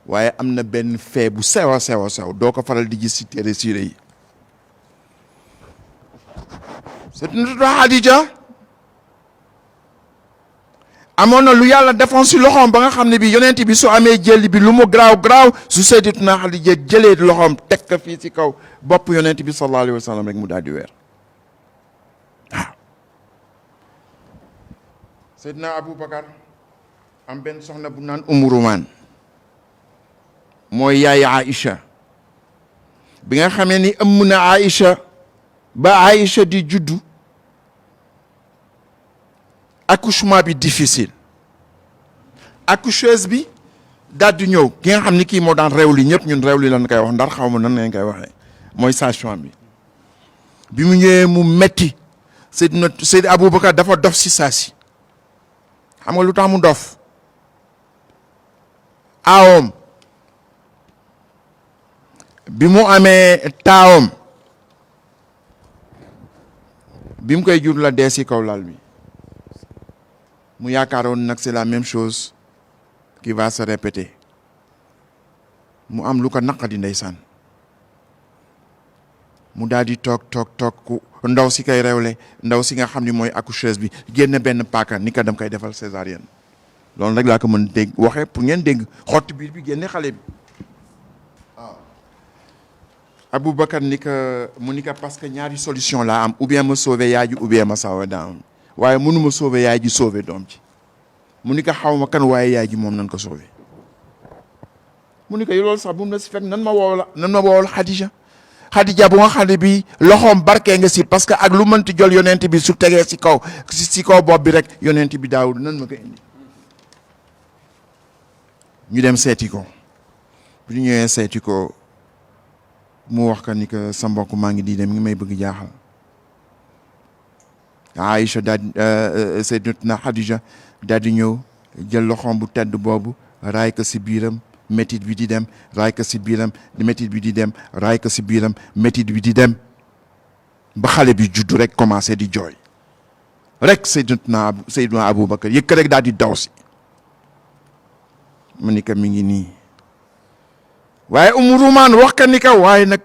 waaye am na benn fee bu sew a sew doo ko faral di gis si téere siire yi sayyidatuna Xadija amoon na lu yàlla defoon si loxoom ba nga xam ne bi yonent bi su amee jëli bi lu mu garaaw su sayyidatuna Xadija jëlee loxoom teg ko fii si kaw bopp yonent bi sallallahu alayhi wa sallam rek mu daal di weer waaw Seydina Aboubacar am benn soxna bu naan Umu Rumaan mooy yaay Aïcha bi nga xamee ni ëmm na Aïcha ba Aïcha di juddu accouchement bi difficile accoucheuse bi daal di ñëw ki nga xam ni kii moo daan réewli ñëpp ñun réewli lan koy wax ndar xaw ma nan lañ koy waxee mooy sage-femme bi mu ñëwee mu metti Seydina Aboubacar dafa dof si saa si xam nga lu tax mu dof aawom bi mu amee taawom bi mu koy jur la dee si kaw lal bi mu yaakaaroon nag c'est la même chose qui va se répéter mu am lu ko naqadi ndeysaan mu daal di toog ku ndaw si koy rewle ndaw si nga xam ni mooy accoucheuse bi génn benn paaka ni ko dem koy defal césarienne loolu rek laa ko mën dégg waxee pour ngeen dégg xotti biir bi génne xale bi waaw Aboubacar ni ko mu ni ko parce que ñaari solution laa am ou bien ma sauver yaay ji ou bien ma sauver doom waaye mënuma sauver yaay ji sauver doom ci mu ni ko xaw ma kan waaye yaay ji moom nan ko sauver mu ni ko loolu sax bu mu la si fekk nan ma woowal Xadija bu nga xam ne bi loxoom barkee nga si parce que ak lu mënti jël yonent bi su tegee si kaw bopp bi rek yonent bi daawul nan ma ko indi ñu dem seeti ko bu ñu ñëwee seeti ko mu wax ka ni que sa mbokk maa ngi di dem ngi may bëgg jaaxal Aïcha daal Sayyidatuna Khadija daal di ñëw jël loxoom bu tedd boobu raay ko si biiram métit bi di dem raay ko si biiram métit bi di dem raay ko si biiram métit bi di dem ba xale bi juddu rek commencé di jooy rek Seydina Aboubacar yëkk rek daal di daw si mu ni ko mi ngi nii waaye Umu Rumaan wax ka ni ko waaye nag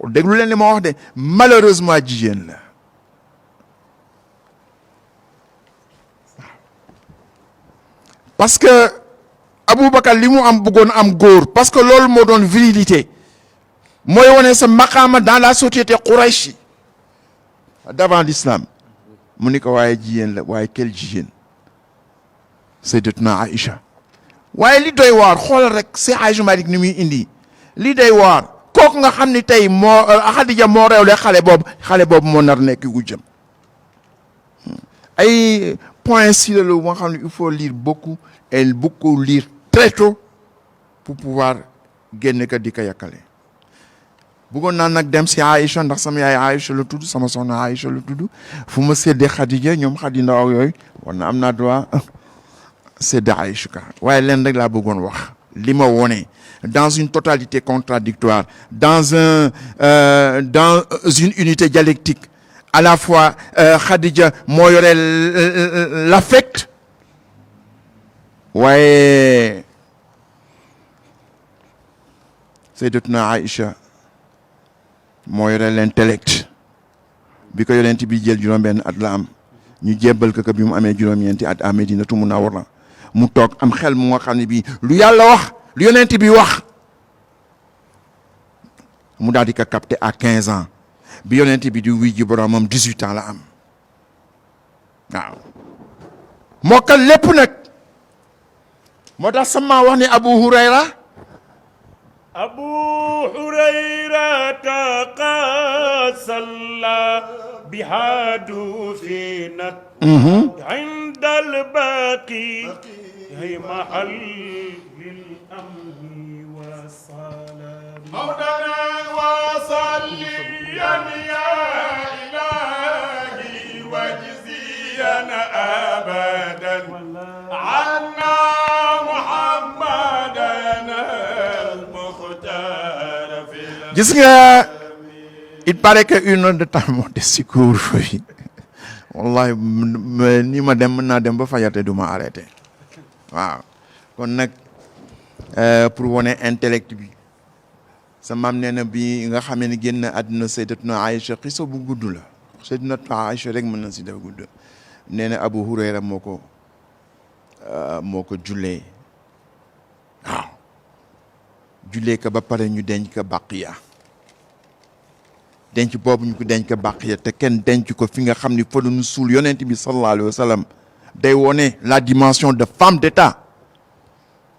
déglu leen li ma wax de malheureusement jigéen la parce que Aboubacar li mu am bëggoon am góor parce que loolu moo doon virilité mooy wane sa maqaama dans la société Quraysh d'avant l'islam mu ni ko waaye jigéen la waaye quel jigéen Sayyidatuna Aïcha waaye li doy waar xoolal rek si Hadj Malick ni muy indi li doy waar kooku nga xam ni tey moo Khadija moo réewle xale boobu moo nar nekk gu jëm ay point si la moo xam ne il faut lire beaucoup et beaucoup lire très tôt pour pouvoir génne ko di ko yàkkale bëggoon naa nag dem si Aïcha ndax sama yaay Aïcha la tudd sama soxna Aïcha la tudd fu ma séddee Khadija ñoom Khadi Ndaw yooyu war na am naa droit séddee Aïcha ka waaye leen rek laa bëggoon wax li ma wone dans une totalité contradictoire dans une unité dialectique à la fois Khadija moo yore l'affect waaye Sayyidatuna Aïcha moo yore l'intellect bi ko yonent bi jël juróom-benn at la am ñu jébbal ko bi mu amee juróom-ñeenti at à Medinatu Munawwara mu toog am xel mu nga xam ne bii lu yàlla wax lu yonent bi wax mu daal di ko capté à 15 ans bi yonent bi di wuy ji boromam 18 ans la am waaw mokkal lépp nag moo tax sama wax ni Abu Hurayra قد صلى بها دفنت عند الباقي هي محل للأمن والسلام مولانا وصليا يا إلهي واجزيا أبدا عنا محمدا المختار في gis nga il paraît que une heure de temps moo des si couvre-feu bi wallahi ni ma dem mën naa dem ba fajate du ma arrêté waaw kon nag pour wone intellect bi sa maam nee na bi nga xam ne génn àdduna Sayyidatuna Aïcha xiso bu gudd la Sayyidatuna Aïcha rek mën na si def gudd nee na Abu Hurayra moo ko jullee waaw jullee ko ba pare ñu denc ko Baqiya denc boobu ñu ko denc ko Baqiya te kenn denc ko fi nga xam ni fa nu suul yonent bi sallallahu alayhi wa sallam day wone la dimension de femme d'état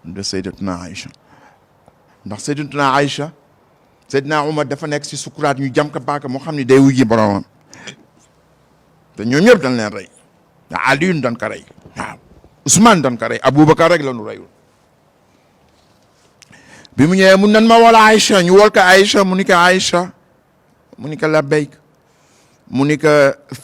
de Sayyidatuna Aïcha ndax Sayyidatuna Aïcha Seydina Umar dafa nekk si sukuraat ñu jam ko baaka moo xam ni day wujji boromam te ñoom ñëpp dañ leen rey Aliyun dañ ko rey waaw Ousmane dañ ko rey Aboubacar rek la ñu reyul bi mu ñëwee mun nan ma wala Aïcha ñu wol ko Aïcha mu ni ko Aïcha mu ni ko labbayk mu ni ko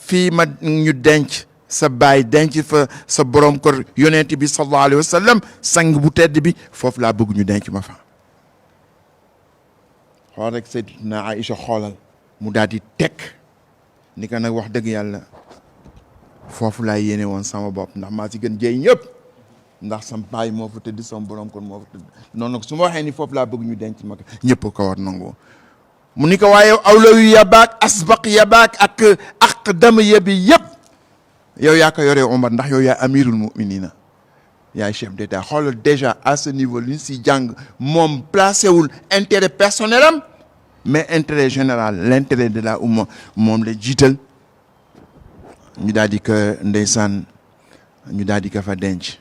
fii ma ñu denc sa baay denc fa sa borom kër yonent bi sallallahu alayhi wa sallam sang bu tedd bi foofu laa bëgg ñu denc ma fa xool rek Sayyidatuna Aïcha xoolal mu daal di teg ni ko nag wax dëgg yàlla foofu laa yéene woon sama bopp ndax maa si gën jëy ñëpp ndax sam baay moo fa tëdd sama borom kon moo fa tëdd noonu nag su ma waxee ni foofu laa bëgg ñu denc ma ko ñëpp ko war nangoo mu ni ko waaye awlawi yabaak asbaq yabaak ak aqdam yabi yëpp yow yaa ko yoree Omar ndax yow yaa amirul muminina yaay chef d'état xoolal déjà à ce niveau li ñu si jàng moom placé wul intérêt personnel am mais intérêt général l'intérêt de la umma moom la jiital ñu daal di ko ndeysaan ñu daal di ko fa denc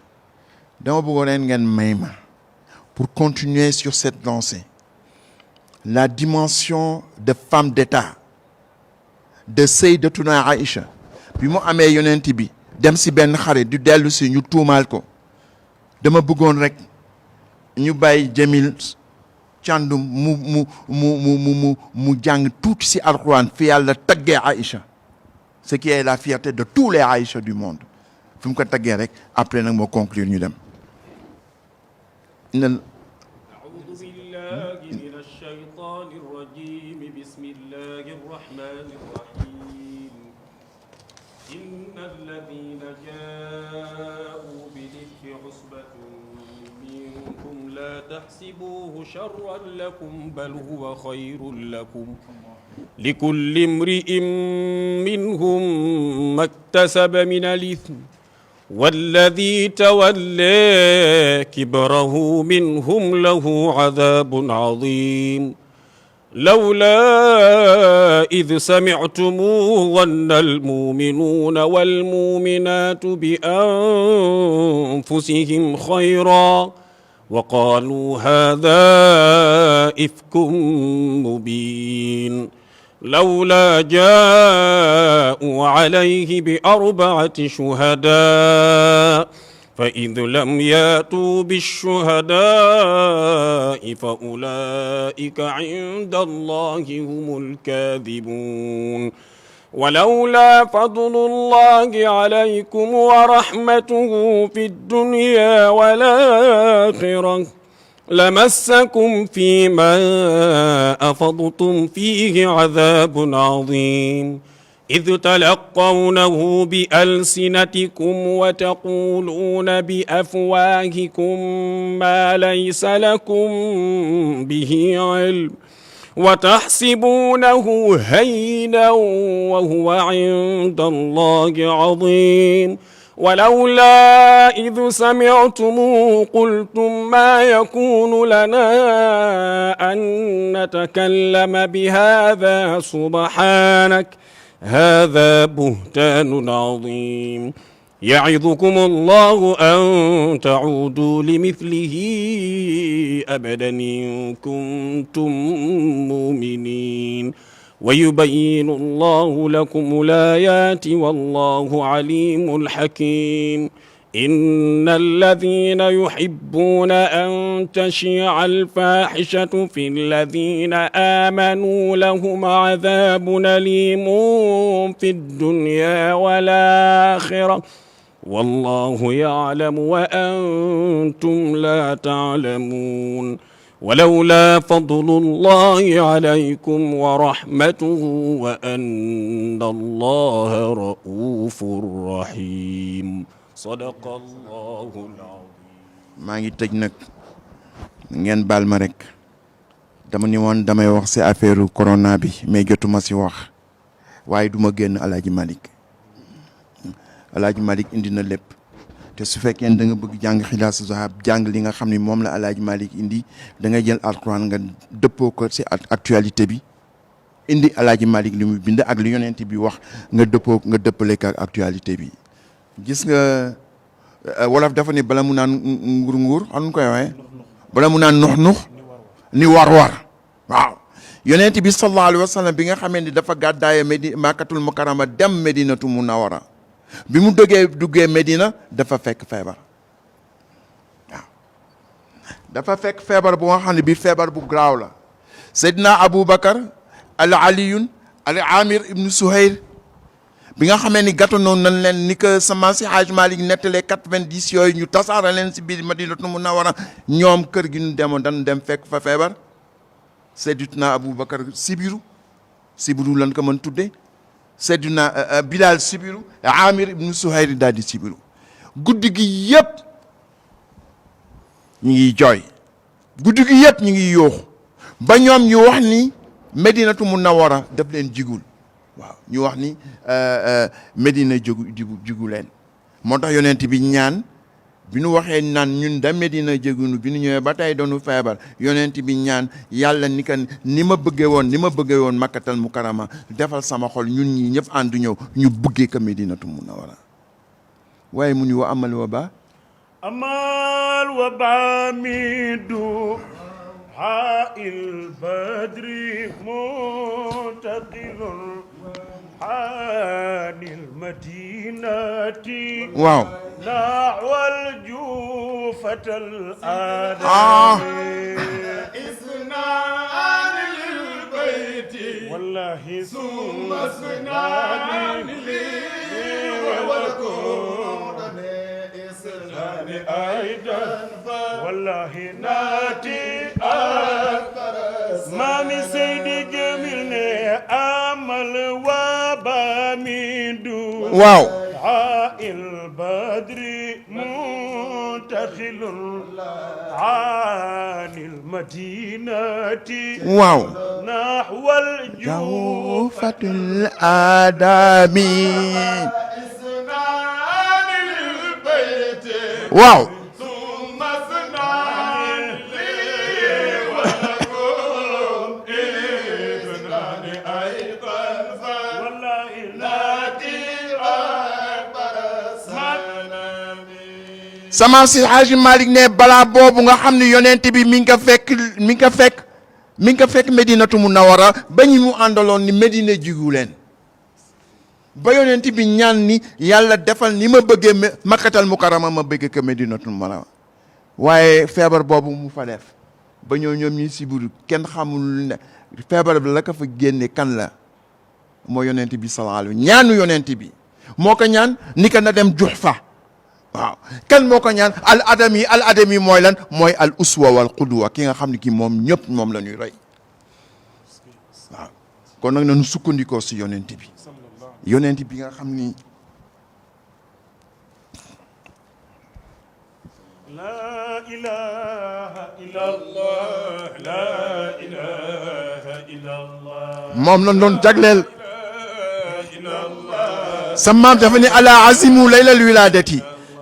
dama bëggoon leen ngeen may ma pour continuer sur cette lancée la dimension de femme d'état de Sayyidatuna Aïcha bi mu amee yonent bi dem si benn xare du dellu si ñu tuumaal ko dama bëggoon rek ñu bàyyi Jamil Thiandoum mu jàng tuuti si alquran fi yàlla taggee Aïcha ce qui est la fierté de tous les Aïcha du monde fi mu ko taggee rek après nag moo conclure ñu dem. أعوذ بالله من الشيطان الرجيم بسم الله الرحمن الرحيم إن الذين جاءوا بالإفك عصبة منكم لا تحسبوه شرا لكم بل هو خير لكم لكل امرئ منهم ما اكتسب من الإثم والذي تولى كبره منهم له عذاب عظيم لولا إذ سمعتموه ظن المؤمنون والمؤمنات بأنفسهم خيرا وقالوا هذا إفك مبين لولا جاءوا عليه بأربعة شهداء فإذ لم ياتوا بالشهداء فأولئك عند الله هم الكاذبون ولولا فضل الله عليكم ورحمته في الدنيا والآخرة لمسكم فيما أفضتم فيه عذاب عظيم إذ تلقونه بألسنتكم وتقولون بأفواهكم ما ليس لكم به علم وتحسبونه هينا وهو عند الله عظيم ولولا إذ سمعتموه قلتم ما يكون لنا أن نتكلم بهذا سبحانك هذا بهتان عظيم يعظكم الله أن تعودوا لمثله أبدا إن كنتم مؤمنين ويبين الله لكم الآيات والله عليم حكيم إن الذين يحبون أن تشيع الفاحشة في الذين آمنوا لهم عذاب أليم في الدنيا والآخرة والله يعلم وأنتم لا تعلمون ولولا فضل الله عليكم ورحمته وأن الله رؤوف رحيم صدق الله العظيم. maa ngi tëj nag ngeen baal ma rek dama ni woon damay wax ci affaire corona bi mais jotuma ci wax waaye duma génn Alaaji Malick indi na lépp te su fekkee da nga bëgg jàng Xilaasu Zahab jàng li nga xam ni moom la Alaaji Malick indi da nga jël alquran nga dëppoo ko ci actualité bi indi Alaaji Malick li mu bind ak li yonent bi wax nga dëppale ko ak actualité bi. gis nga wolof dafa ni bala mu naan nguur xam nga koy waxee bala mu naan nux ni war waaw yonent bi sallallahu alayhi wa sallam bi nga xamee ni dafa gàddaaye Makkatul Mukarrama dem Medinatu Munawwara bi mu duggee Medina dafa fekk feebar waaw dafa fekk feebar bu nga xam ne bi feebar bu graaw la Seydina Aboubacar al Aliyun al Amir ibnu Suhayr bi nga xamee ni gàttu noonu nañ leen ni que sama si Hajj Malick nettalee 90 yooyu ñu tasaara leen si biir Madinatu Munawwara ñoom kër gi ñu demoon dañ dem fekk fa feebar Seydina Aboubacar sibiru lan ko mën tuddee Seydina Bilal sibiru Amir ibnu Suhayr daal di sibiru guddi gi yëpp ñu ngi jooy guddi gi yëpp ñu ngi yooxu ba ñoom ñu wax ni Madinatu Munawwara daf leen jigul waaw ñu wax ni Medina jugu leen moo tax yonent bi ñaan bi nu waxee naan ñun da Medina jégunu bi nu ñëwee ba tey doonu feebar yonent bi ñaan yàlla ni kan ni ma bëggee woon Makkatal Mukarrama defal sama xol ñun ñi ñëpp àndu ñëw ñu bëggee ko Medinatu Munawwara waaye mu ni wa amal wa ba midu ha'il badri muntaqilun hanil madinati waaw na'wal jufatal adami isna والله ثم اسنان لي ولكم اسنان أيضا والله ناتي مامي سيدي جميل أمل وباميدو waaw البدر منتخل عن المدينة waaw نحو الجوف jawfatul adami اسنان للبيت waaw ثم اسنان لي ولكم اسنان أيضا والله فناتي أكبر سنامي sama si Haaji Malick ne balaa boobu nga xam ne yonent bi mi ngi ko fekk Medinatu Munawara ba ñi mu àndaloon ni Medina jigu leen ba yonent bi ñaan ni yàlla defal ni ma bëggee Makkatal Mukarrama ma bëgg ko Medinatu Munawara waaye feebar boobu mu fa def ba ñoom ñi siburu kenn xamul ne feebar bi la ko fa génne kan la moo yonent bi sallallahu alayhi ñaanu yonent bi moo ko ñaan ni ko na dem Juhfa waaw kan moo ko ñaan al adami mooy lan mooy al uswa wal qudwa ki nga xam ne ki moom ñëpp moom la ñuy roy waaw kon nag nañu sukkandikoo si yonent bi nga xam ni لا إله إلا الله لا إله إلا الله moom lañ doon jagleel sa maam dafa ni ala azimu laylal wiladati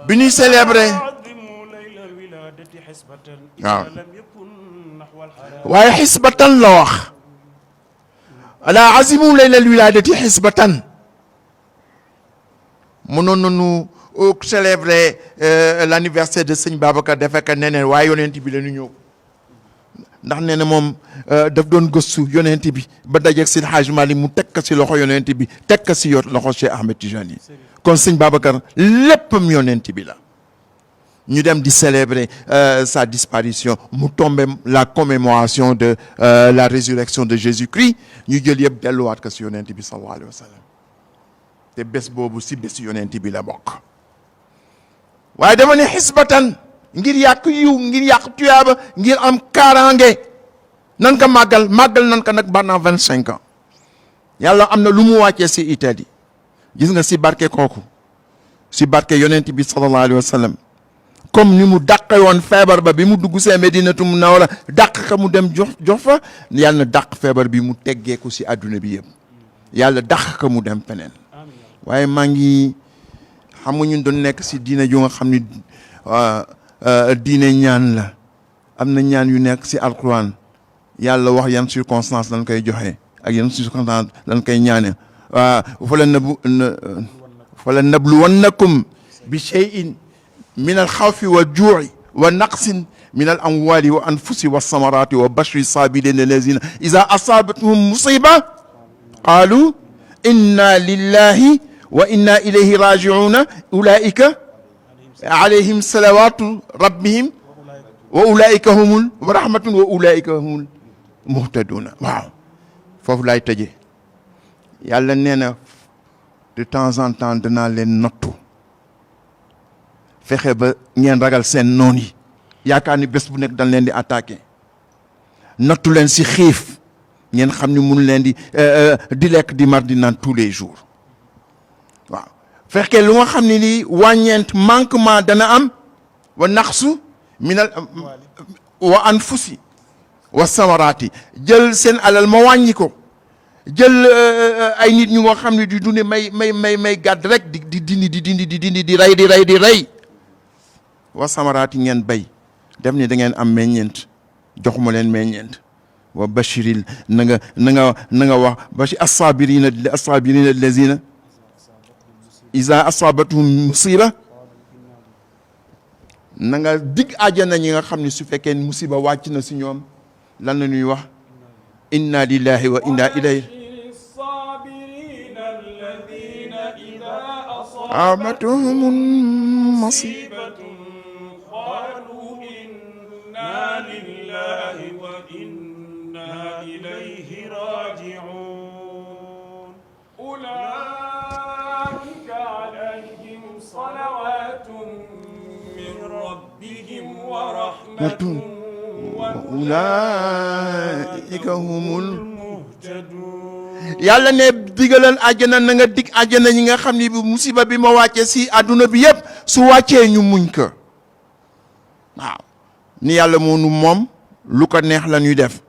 bi ñuy célébrer عظموا ليل الولادة حسبة نعم. إذا لم يكن نحو الحرام waaye xisbatan la wax ala azimu laylal wiladati xisbatan mënoon nañu célébrer l'anniversaire de sëñ Babacar defe ka neneen waaye yonent bi la ñu ñëw ndax nee na moom daf doon gëstu yonent bi ba dajeeg sëñ Hajj Malick mu teg ko si loxo yonent bi teg ko si loxo Cheikh Ahmed Tijani kon sëñ Babacar léppam yonent bi la ñu dem di célébrer sa disparition mu tombe la commémoration de la résurrection de Jésus-Christ ñu jël yëpp delluwaat ko si yonent bi sallallahu alayhi wa sallam te bés boobu si bés yonent bi la bokk waaye dama ne xisbatan ngir yàq yiw ngir yàq tuyaaba ngir am kaaraange nan ko màggal nan ko nag pendant 25 ans yàlla am na lu mu wàccee si Italie gis nga si barke kooku si barke yonent bi sallallahu alayhi wa sallam comme ni mu dàqe woon feebar ba bi mu dugg see Medinatu Munawwara dàq ka mu dem jox fa yàlla na dàq feebar bi mu teggeeku si adduna bi yëpp yàlla dàq ka mu dem feneen waaye maa ngi xam nga ñun doon nekk si diine ju nga xam ni diine ñaan la am na ñaan yu nekk si alquran yàlla wax yan circonstance lañ koy joxe ak yan circonstance lañ koy ñaane fala nabluwannakum bi shay'in min al xawfi wa juu'i wa naqsin min al amwali wa anfusi wa samarati wa bashiri sabirin allazina iza asabatuhum musiba qalu inna lillahi wa inna ilayhi raji'una ulaika alayhim salawatu rabbihim wa ulaika humul wa rahmatun wa ulaika humul muhtaduna waaw foofu laay tëjee yàlla nee na de temps en temps danaa leen nottu fexe ba ngeen ragal seen noon yi yaakaar ni bés bu nekk dañ leen di attaqué nottu leen si xiif ngeen xam ni mun leen di lekk di mar di naan tous les jours waaw fekkee lu nga xam ne nii wàññeent manquement dana am wa naqsu minal wa anfusi wa samaraati jël seen alal ma wàññi ko jël ay nit ñu nga xam ne di dunde may gàdd rek di dindi di rey wa samaraati ngeen bay def ni da ngeen am meññeent joxuma leen meññeent wa bashiril na nga wax bashir asabirina allazina iza asabatuhum musiba na nga dig àjjana ñi nga xam ne su fekkee musiba wàcc na si ñoom lan la ñuy wax inna lillahi wa inna ilayhi أصابتهم مصيبة قالوا إنا لله وإنا إليه راجعون ورحمة ulaika humul مهتدون yàlla ne digaleen àjjana na nga dig àjjana ñi nga xam ni bi musiba bi ma wàccee si àdduna bi yëpp su wàccee ñu muñ ko waaw ni yàlla moo nu moom lu ko neex la ñuy def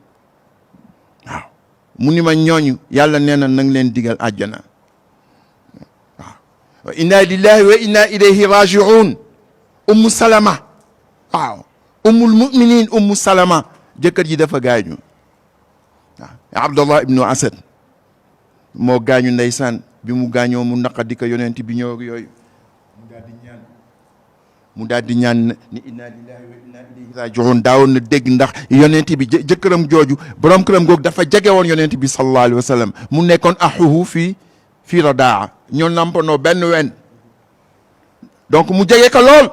waaw mu ni ma ñooñu yàlla nee na nang leen digal àjjana waaw wa inna lillahi wa inna ilayhi raji'un ummu salama waaw ummul muminin ummu salama jëkkër ji dafa gaañu waaw abdallah ibnu asad moo gaañu ndeysaan bi mu gaañoo mu naqadi ko yonent bi ñëw ak yooyu mu daal di ñaan ni inna lillahi wa inna ilayhi raji'un daawoon na dégg ndax yonent bi jëkkëram jooju borom këram googu dafa jege woon yonent bi sallallahu alayhi wa sallam mu nekkoon axuhu fii radaa ñoo nampanoo benn wen donc mu jege ko lool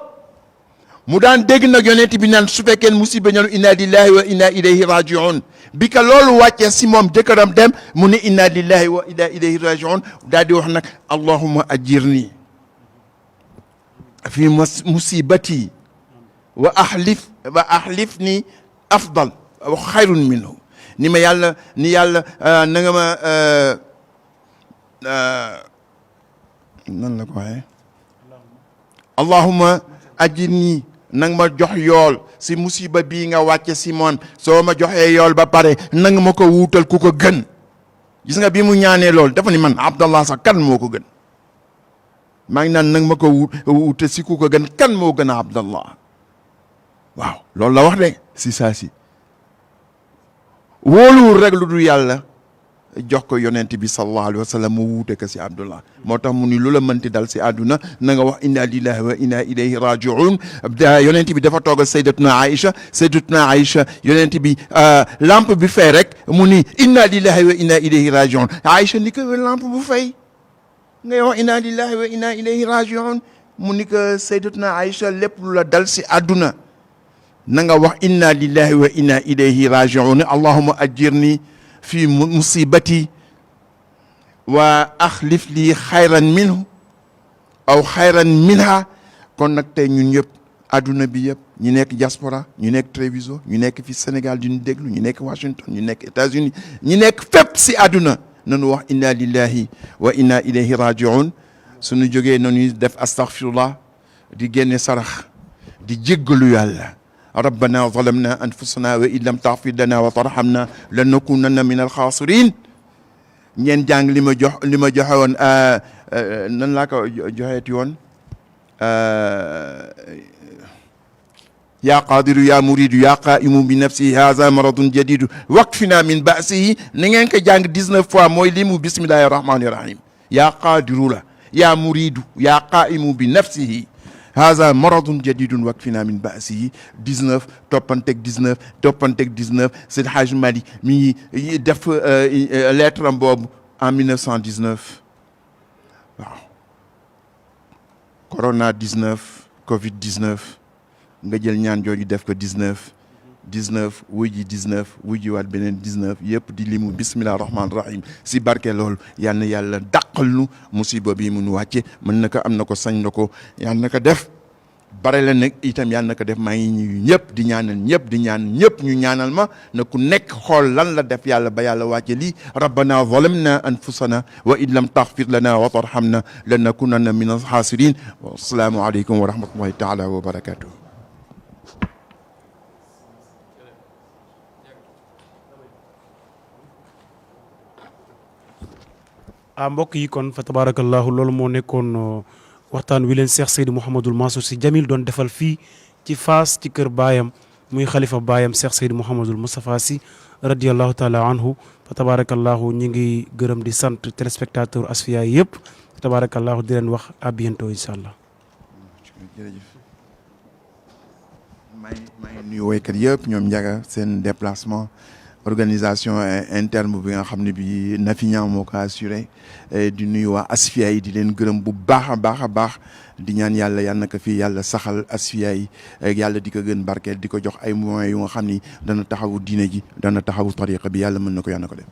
mu daan dégg nag yonent bi naan su fekkee musiba ñëw inna lillahi wa inna ilayhi raji'un bi ka loolu wàccee si moom jëkkëram dem mu ne inna lillahi wa inna ilayhi raji'un daal di wax nag allahumma ajirni fi musibati wa ahlif ni afdal wa xayrun minhu ni ma yàlla na nga ma nan la ko waxee allahumma ajirni nang ma jox yool si musiba bii nga wàcce si moom soo ma joxee yool ba pare nang ma ko wuutal ku ko gën gis nga bi mu ñaanee lool dafa ni man abdallah sax kan moo ko gën maa ngi naan nang ma ko wuutal si ku ko gën kan moo gën a abdallah waaw loolu la wax de si saa si wóoluwul rek lu dul yàlla jox ko yonent bi sallallahu alayhi wa sallam mu wuute ko si abdullah moo tax mu ni lu la mënti dal si àdduna na nga wax inna lillahi wa inna ilayhi raji'un yonent bi dafa toogal sayyidatuna Aïcha yonent bi lampe bi fay rek mu ni inna lillahi wa inna ilayhi raji'un Aïcha ni ko lampe bu fay ngay wax inna lillahi wa inna ilayhi raji'un mu ni ko sayyidatuna Aïcha lépp lu la dal si àdduna na nga wax inna lillahi wa inna ilayhi raji'un allahumma ajirni fi musibati wa axlif lii xayran minhu aw xayran minha kon nag tey ñun yëpp adduna bi yëpp ñu nekk diaspora ñu nekk Treviso ñu nekk fi Sénégal di ñu déglu ñu nekk Washington ñu nekk États-Unis ñu nekk fépp si adduna nañu wax inna lillahi wa inna ilayhi raji'un suñu jógee nañuy def astaghfirullah di génne sarax di jéggalu yàlla rabbana zalamna anfusana wa in lam taghfir lana wa tarhamna lanakunanna min alxaasirin ngeen jàng li ma joxe woon nan laa ko joxeeti woon yaa qaadiru yaa muridu yaa qaimu bi nafsihi haza maradun jadidu waqfina min ba'sihi na ngeen ko jàng 19 fois mooy li mu bismillahi rahmani rahim yaa qaadiru la yaa muridu yaa qaimu bi nafsihi haza maradun jadidun wakfina min ba'sihi 19 toppanteeg 19 Seydi Hadji Malick mi ngi def lettre am boobu en 1919 waaw corona 19 covid 19 nga jël ñaan jooju def ko 19 wuy ji waat beneen 19 yëpp di limu bismillah rahmaani rahim si barke loolu yal na yàlla dàqal nu musiba bi mu nu wàcce mën na ko am na ko sañ na ko yal na ko def bare la nag itam yal na ko def maa ngi ñuy ñëpp di ñaanal ñëpp ñu ñaanal ma na ku nekk xool lan la def yàlla ba yàlla wàcce lii rabbana zalamna anfusana wa in lam taghfir lana wa tarhamna lanakunanna min al-khasirin wa assalaamu aleykum wa rahmatullahi taala wa barakatuh. mbokk yi kon fa tabarakallahu loolu moo nekkoon waxtaan wi leen Cheikh Seydi Mouhamadul Mansour Sy Djamil doon defal fii ci Fass ci kër baayam muy xalifa baayam Cheikh Seydi Mouhamadul Moustapha Sy radiallahu taala anhu fa tabarakallahu ñi ngi gërëm di sant téléspectateur Asfiya yëpp fa tabarakallahu di leen wax à bientôt incha allah. jërëjëf maa ngi nuyu woykat yëpp ñoom njaga seen déplacement organisation interne bi nga xam ne bi Nafi Niang moo ko assuré di nuyu waa Asfiya yi di leen gërëm bu baax a baax di ñaan yàlla yal na ko fi yàlla saxal Asfiya yi yàlla di ko gën barkeel di ko jox ay moyens yu nga xam ni dana taxawu diine ji dana taxawu tariqa bi yàlla mën na ko yal na ko def